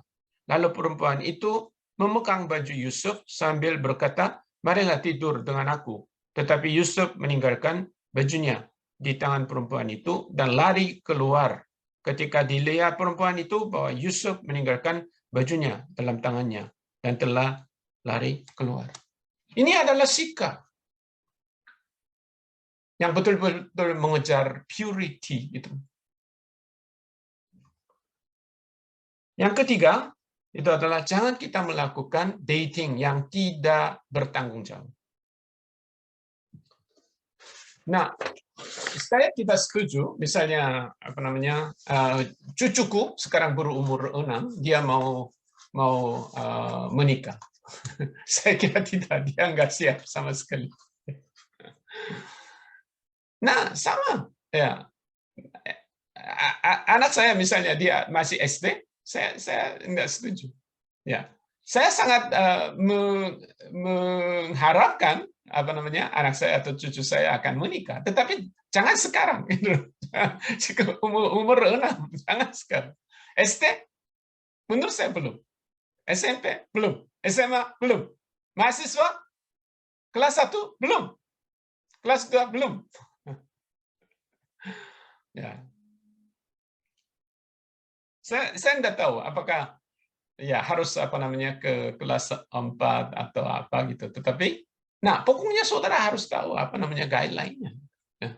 Lalu perempuan itu memegang baju Yusuf sambil berkata, marilah tidur dengan aku. Tetapi Yusuf meninggalkan bajunya di tangan perempuan itu dan lari keluar. Ketika dilihat perempuan itu bahwa Yusuf meninggalkan bajunya dalam tangannya dan telah lari keluar. Ini adalah sikap yang betul-betul mengejar purity itu. Yang ketiga, itu adalah jangan kita melakukan dating yang tidak bertanggung jawab. Nah, saya tidak setuju, misalnya cucuku sekarang berumur 6, dia mau menikah. Saya kira tidak, dia nggak siap sama sekali. Nah, sama ya. Anak saya misalnya dia masih SD, saya nggak setuju. Ya, saya sangat mengharapkan anak saya atau cucu saya akan menikah, tetapi jangan sekarang. umur 6, jangan sekarang. SD, menurut saya belum. SMP belum, SMA belum, mahasiswa kelas 1 belum, kelas 2 belum. Ya. Saya tidak tahu apakah ya harus ke kelas 4 atau apa gitu. Tetapi pokoknya saudara harus tahu guideline-nya. Ya.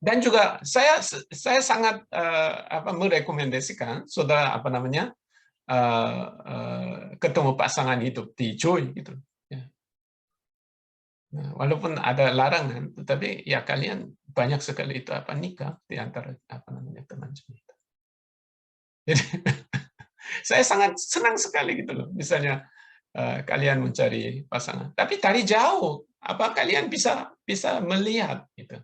Dan juga saya sangat merekomendasikan saudara ketemu pasangan hidup di Joy gitu. Ya. Nah, walaupun ada larangan, tetapi ya kalian banyak sekali itu nikah di antara teman Joy itu. Jadi saya sangat senang sekali gitu loh. Misalnya kalian mencari pasangan, tapi dari jauh kalian bisa melihat gitu.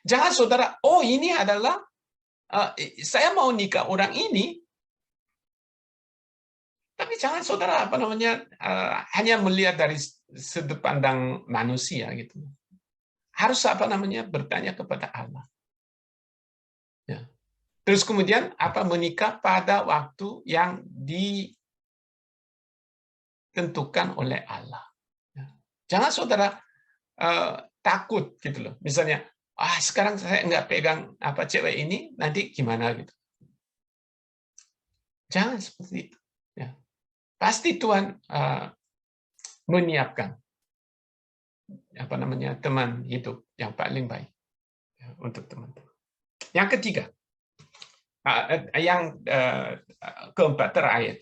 Jangan saudara, oh ini adalah saya mau nikah orang ini, tapi jangan saudara hanya melihat dari sudut pandang manusia gitu. Harus bertanya kepada Allah. Ya. Terus kemudian menikah pada waktu yang ditentukan oleh Allah. Ya. Jangan saudara takut gitu loh. Misalnya, sekarang saya nggak pegang cewek ini, nanti gimana gitu. Jangan seperti itu. Ya. Pasti Tuhan menyiapkan teman hidup yang paling baik untuk teman-teman. Yang ketiga, yang keempat terakhir.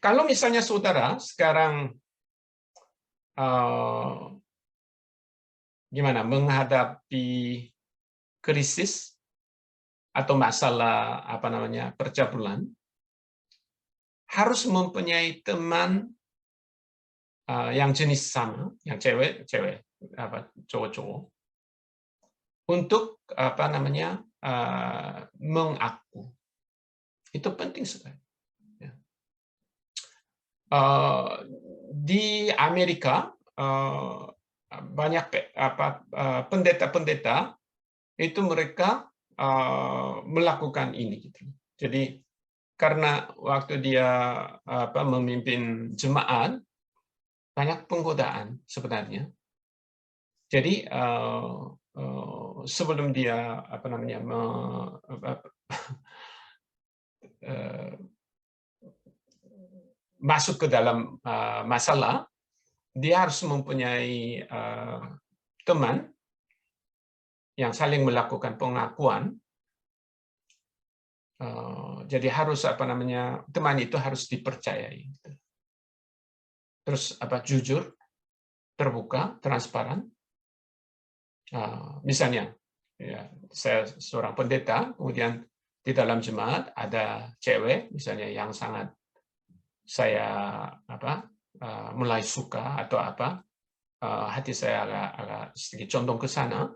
Kalau misalnya saudara sekarang menghadapi krisis atau masalah percabulan, harus mempunyai teman yang jenis sama, yang cewek, cowok-cowok, untuk mengaku. Itu penting sekali. Ya. Di Amerika banyak pendeta-pendeta itu mereka melakukan ini. Gitu. Jadi karena waktu dia memimpin jemaat, banyak penggodaan sebenarnya. Jadi sebelum dia masuk ke dalam masalah, dia harus mempunyai teman yang saling melakukan pengakuan. Jadi harus teman itu harus dipercayai. Terus jujur, terbuka, transparan. Misalnya, ya, saya seorang pendeta, kemudian di dalam jemaat ada cewek, misalnya yang sangat saya mulai suka atau hati saya agak sedikit condong ke sana.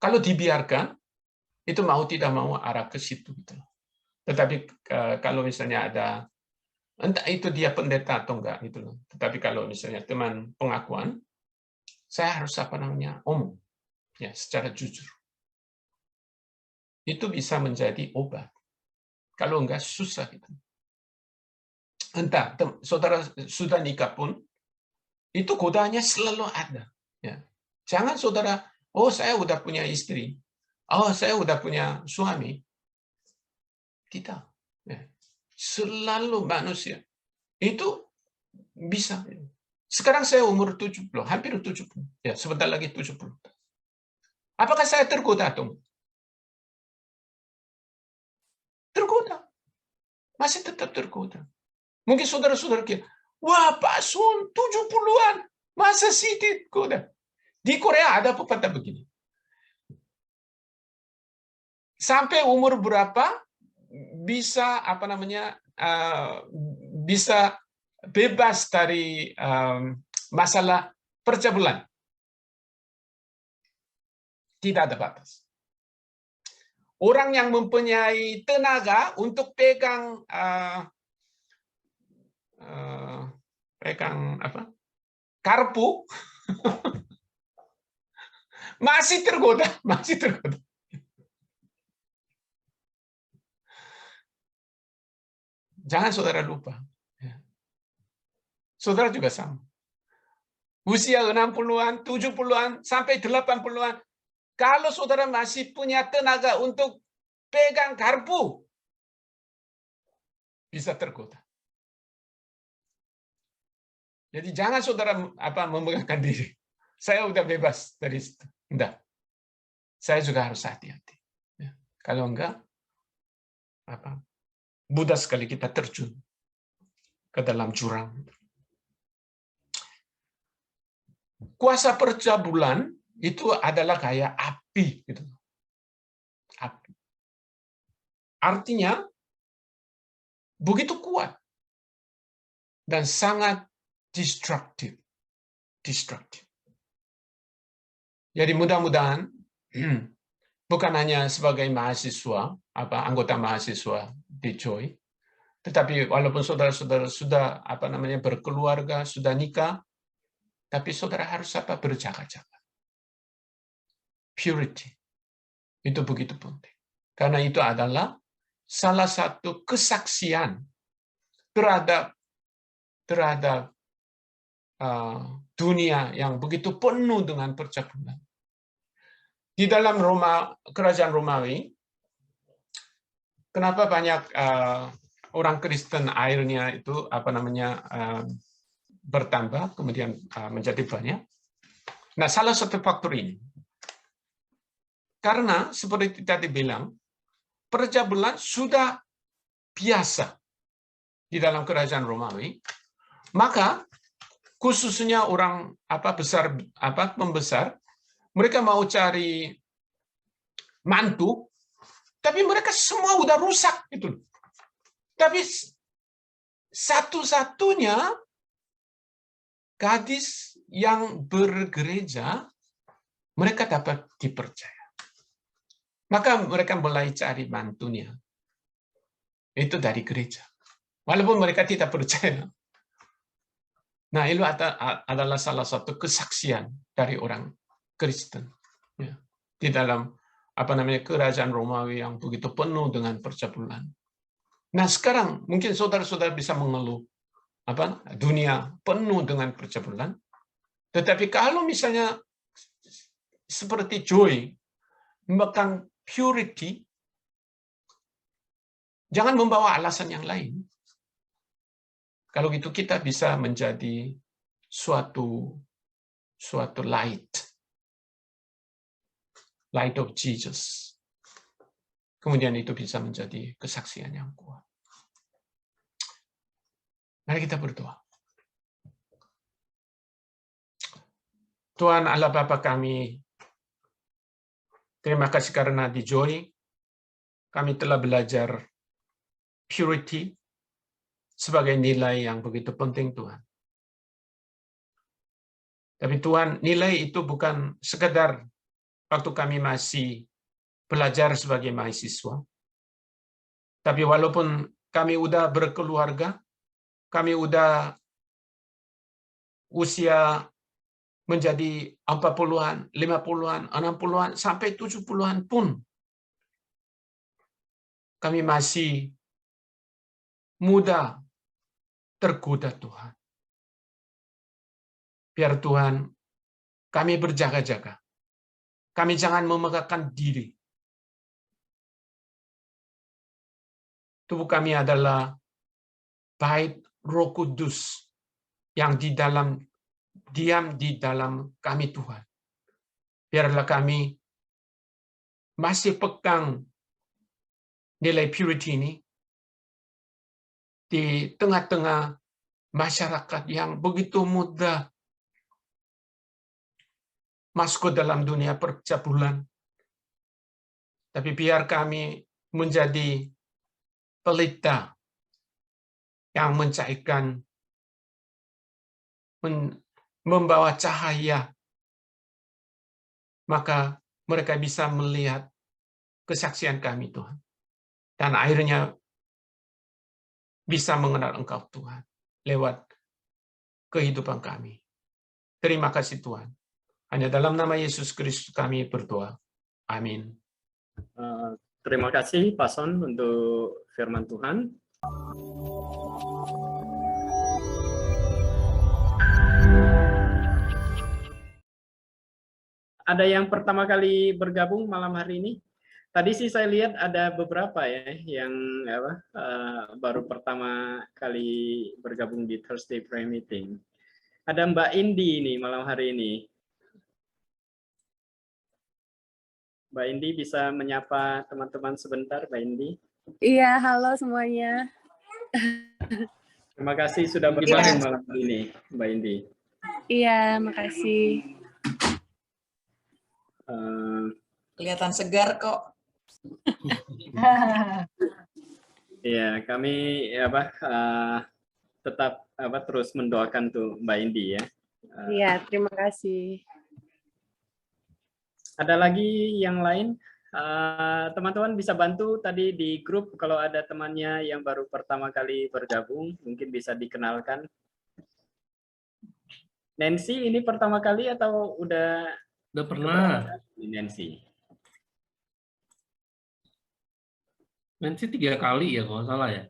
Kalau dibiarkan, itu mau tidak mau arah ke situ. Gitu. Tetapi kalau misalnya ada, entah itu dia pendeta atau enggak, gitu loh. Tetapi kalau misalnya teman pengakuan, saya harus omong, ya, secara jujur. Itu bisa menjadi obat. Kalau enggak susah gitu. Entah saudara sudah nikah pun, itu godaannya selalu ada. Ya. Jangan saudara, oh saya udah punya istri, oh saya udah punya suami. Tidak. Ya. Selalu manusia. Itu bisa. Sekarang saya umur 70, hampir 70. Ya, sebentar lagi 70. Apakah saya tergoda atau tergoda? Masih tetap tergoda. Mungkin saudara-saudara kira, wah Pak Sun, 70-an, masa sih tergoda? Di Korea ada pepatah begini. Sampai umur berapa bisa bisa bebas dari masalah percabulan? Tidak ada batas. Orang yang mempunyai tenaga untuk pegang karpu masih tergoda. Jangan saudara lupa. Saudara juga sama. Usia 60-an, 70-an, sampai 80-an. Kalau saudara masih punya tenaga untuk pegang karpu, bisa tergoda. Jadi jangan saudara memegangkan diri. saya udah bebas dari situ. Enggak. Saya juga harus hati-hati. Ya. Kalau enggak, mudah sekali kita terjun ke dalam jurang. Kuasa percabulan itu adalah kayak api, gitu. Api. Artinya begitu kuat dan sangat destruktif. Jadi mudah-mudahan bukan hanya sebagai mahasiswa, anggota mahasiswa di Joy, tetapi walaupun saudara-saudara sudah berkeluarga, sudah nikah, tapi saudara harus berjaga-jaga. Purity itu begitu penting, karena itu adalah salah satu kesaksian terhadap dunia yang begitu penuh dengan percabulan. Di dalam kerajaan Romawi, kenapa banyak orang Kristen akhirnya itu bertambah, kemudian menjadi banyak? Nah, salah satu faktor ini, karena seperti tadi bilang, percabulan sudah biasa di dalam kerajaan Romawi, maka khususnya orang pembesar, mereka mau cari mantu, tapi mereka semua udah rusak itu. Tapi satu-satunya gadis yang bergereja, mereka dapat dipercaya. Maka mereka mulai cari mantunya. Itu dari gereja. Walaupun mereka tidak percaya. Nah, itu adalah salah satu kesaksian dari orang Kristen. Ya. Di dalam kerajaan Romawi yang begitu penuh dengan percabulan. Nah, sekarang mungkin saudara-saudara bisa mengeluh dunia penuh dengan percabulan. Tetapi kalau misalnya seperti Joy memegang purity, jangan membawa alasan yang lain. Kalau gitu kita bisa menjadi suatu light of Jesus. Kemudian itu bisa menjadi kesaksian yang kuat. Mari kita berdoa. Tuhan Allah Bapa kami, terima kasih karena di Joy kami telah belajar purity sebagai nilai yang begitu penting, Tuhan. Tapi Tuhan, nilai itu bukan sekedar waktu kami masih belajar sebagai mahasiswa. Tapi walaupun kami udah berkeluarga, kami udah usia menjadi 40-an, 50-an, 60-an, sampai 70-an pun, kami masih mudah tergoda Tuhan. Biar Tuhan, kami berjaga-jaga. Kami jangan memegahkan diri. Tubuh kami adalah bait Roh Kudus yang diam di dalam kami, Tuhan. Biarlah kami masih pegang nilai purity ini di tengah-tengah masyarakat yang begitu mudah masuk ke dalam dunia percabulan. Tapi biar kami menjadi pelita yang mencairkan, membawa cahaya, maka mereka bisa melihat kesaksian kami, Tuhan. Dan akhirnya bisa mengenal Engkau, Tuhan, lewat kehidupan kami. Terima kasih, Tuhan. Hanya dalam nama Yesus Kristus kami berdoa. Amin. Terima kasih, Pak Son, untuk firman Tuhan. Ada yang pertama kali bergabung malam hari ini? Tadi sih saya lihat ada beberapa ya yang baru pertama kali bergabung di Thursday Prayer Meeting. Ada Mbak Indi ini malam hari ini. Mbak Indi bisa menyapa teman-teman sebentar, Mbak Indi. Iya, halo semuanya. Terima kasih sudah bergabung malam ini, Mbak Indi. Iya, makasih. Kelihatan segar kok. Ya, kami tetap terus mendoakan tuh Mbak Indi ya. Iya, terima kasih. Ada lagi yang lain? Teman-teman bisa bantu tadi di grup kalau ada temannya yang baru pertama kali bergabung, mungkin bisa dikenalkan. Nancy ini pertama kali atau udah pernah. Nancy. Nancy 3 kali ya kalau salah ya.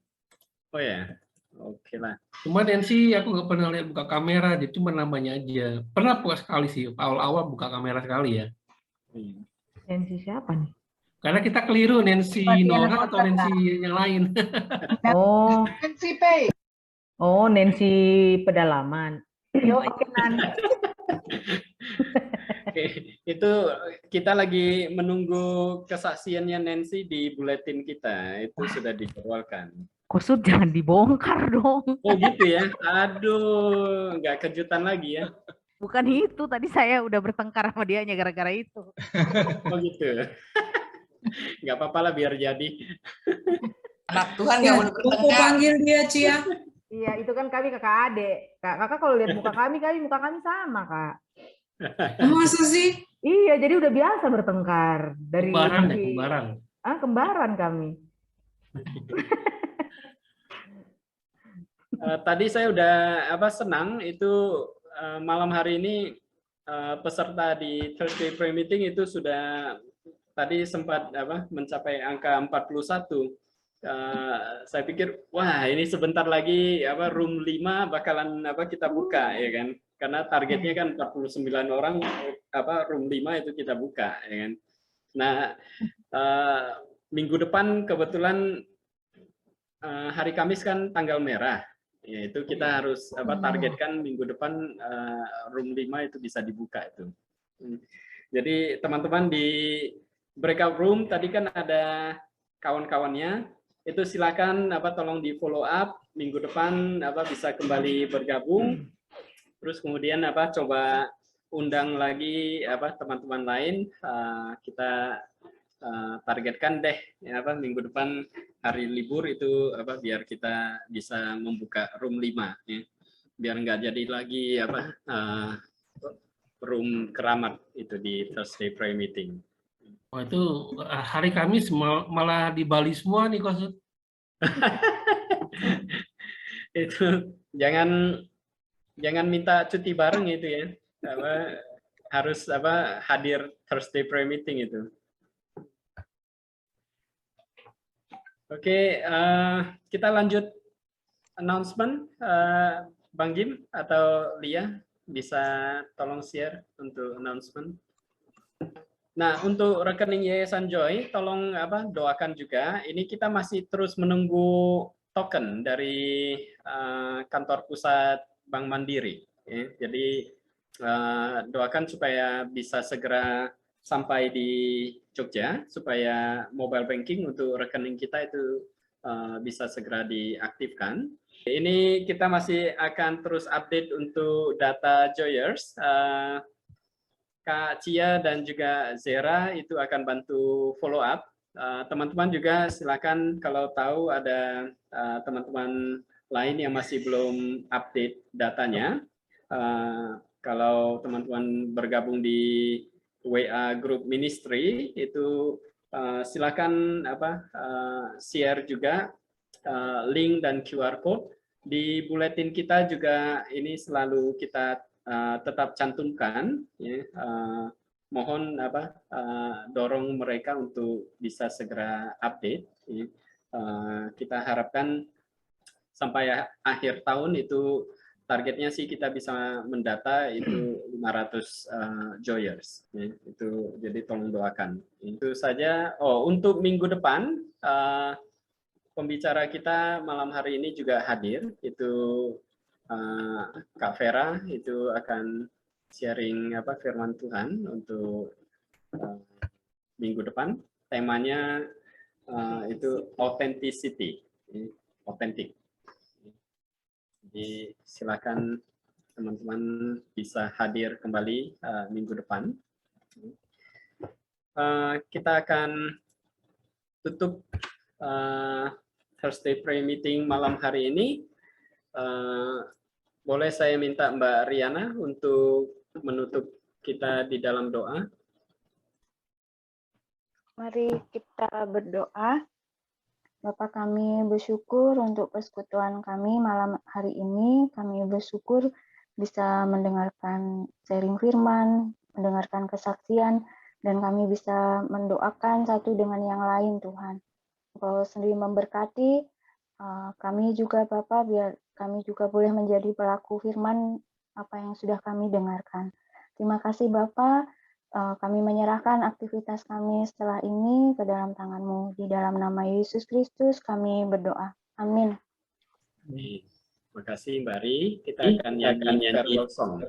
Oh ya, oke lah. Cuma Nancy aku nggak pernah lihat buka kamera, dia cuma namanya aja. Pernah buka sekali sih, awal-awal buka kamera sekali ya. Nancy siapa nih? Karena kita keliru Nancy Nora atau Nancy yang lain. Oh, Nancy Pay. oh Nancy pedalaman. Yo, Itu kita lagi menunggu kesaksiannya Nancy di buletin kita, itu sudah dijadwalkan. Kusut jangan dibongkar dong. Oh gitu ya, aduh, nggak kejutan lagi ya. Bukan itu, tadi saya udah bertengkar sama dianya gara-gara itu. Oh gitu. Nggak apa-apa lah biar jadi. Anak Tuhan nggak boleh bertengkar. Panggil dia Cia. Iya, itu kan kami kakak adik. Kakak kalau lihat muka kami sama, Kak. Masa sih? Iya, jadi udah biasa bertengkar. Dari Kembaran ya, kembaran. Kembaran kami. Tadi saya udah senang itu malam hari ini peserta di Thursday Prayer Meeting itu sudah tadi sempat mencapai angka 41. Saya pikir wah ini sebentar lagi room 5 bakalan kita buka ya kan, karena targetnya kan 49 orang, room 5 itu kita buka ya kan. Nah minggu depan kebetulan hari Kamis kan tanggal merah, yaitu kita harus targetkan minggu depan room 5 itu bisa dibuka itu. Jadi teman-teman di breakout room tadi kan ada kawan-kawannya, itu silakan tolong di follow up minggu depan bisa kembali bergabung. Terus kemudian coba undang lagi teman-teman lain, kita targetkan deh minggu depan hari libur itu biar kita bisa membuka room 5 ya. Biar nggak jadi lagi room keramat itu di Thursday Prayer Meeting. Oh, itu hari Kamis malah di Bali semua nih Kosut. Itu jangan minta cuti bareng itu ya. Harus hadir Thursday Prayer Meeting itu. Oke, kita lanjut announcement. Bang Jim atau Lia bisa tolong share untuk announcement. Nah, untuk rekening Yayasan Joy, tolong doakan juga. Ini kita masih terus menunggu token dari kantor pusat Bank Mandiri. Ya. Jadi doakan supaya bisa segera sampai di Jogja, supaya mobile banking untuk rekening kita itu bisa segera diaktifkan. Ini kita masih akan terus update untuk data Joyers. Kak Cia dan juga Zera itu akan bantu follow up. Teman-teman juga silakan kalau tahu ada teman-teman lain yang masih belum update datanya. Kalau teman-teman bergabung di WA Group Ministry itu silakan share juga link dan QR code. Di buletin kita juga ini selalu kita tetap cantumkan ya, mohon dorong mereka untuk bisa segera update ya. Kita harapkan sampai akhir tahun itu targetnya sih kita bisa mendata itu 500 joyers ya. Itu jadi tolong doakan itu saja. Oh, untuk minggu depan pembicara kita malam hari ini juga hadir, itu Kak Vera itu akan sharing firman Tuhan untuk minggu depan. Temanya itu authenticity, otentik. Jadi silakan teman-teman bisa hadir kembali minggu depan. Kita akan tutup Thursday Prayer Meeting malam hari ini. Boleh saya minta Mbak Riana untuk menutup kita di dalam doa? Mari kita berdoa. Bapa kami bersyukur untuk persekutuan kami malam hari ini. Kami bersyukur bisa mendengarkan sharing firman, mendengarkan kesaksian, dan kami bisa mendoakan satu dengan yang lain, Tuhan. Engkau sendiri memberkati kami juga, Bapa, biar kami juga boleh menjadi pelaku firman apa yang sudah kami dengarkan. Terima kasih, Bapa. Kami menyerahkan aktivitas kami setelah ini ke dalam tangan-Mu. Di dalam nama Yesus Kristus kami berdoa. Amin. Terima kasih, Mbak Ri. Kita akan nyanyi farewell song.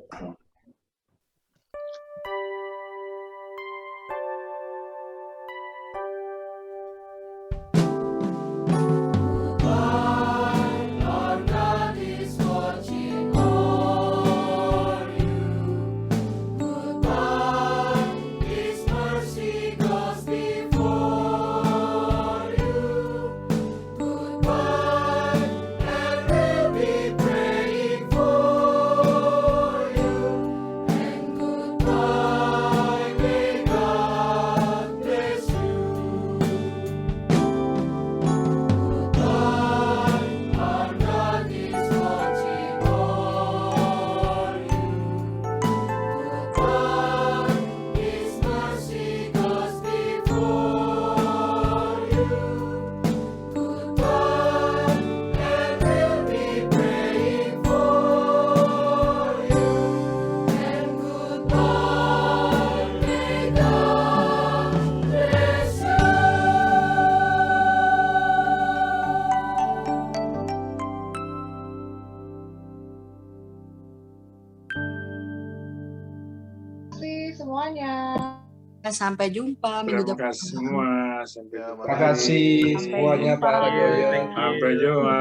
Sampai jumpa minggu depan. Terima kasih semua. Sampai jumpa. Terima kasih semuanya Pak. Sampai jumpa.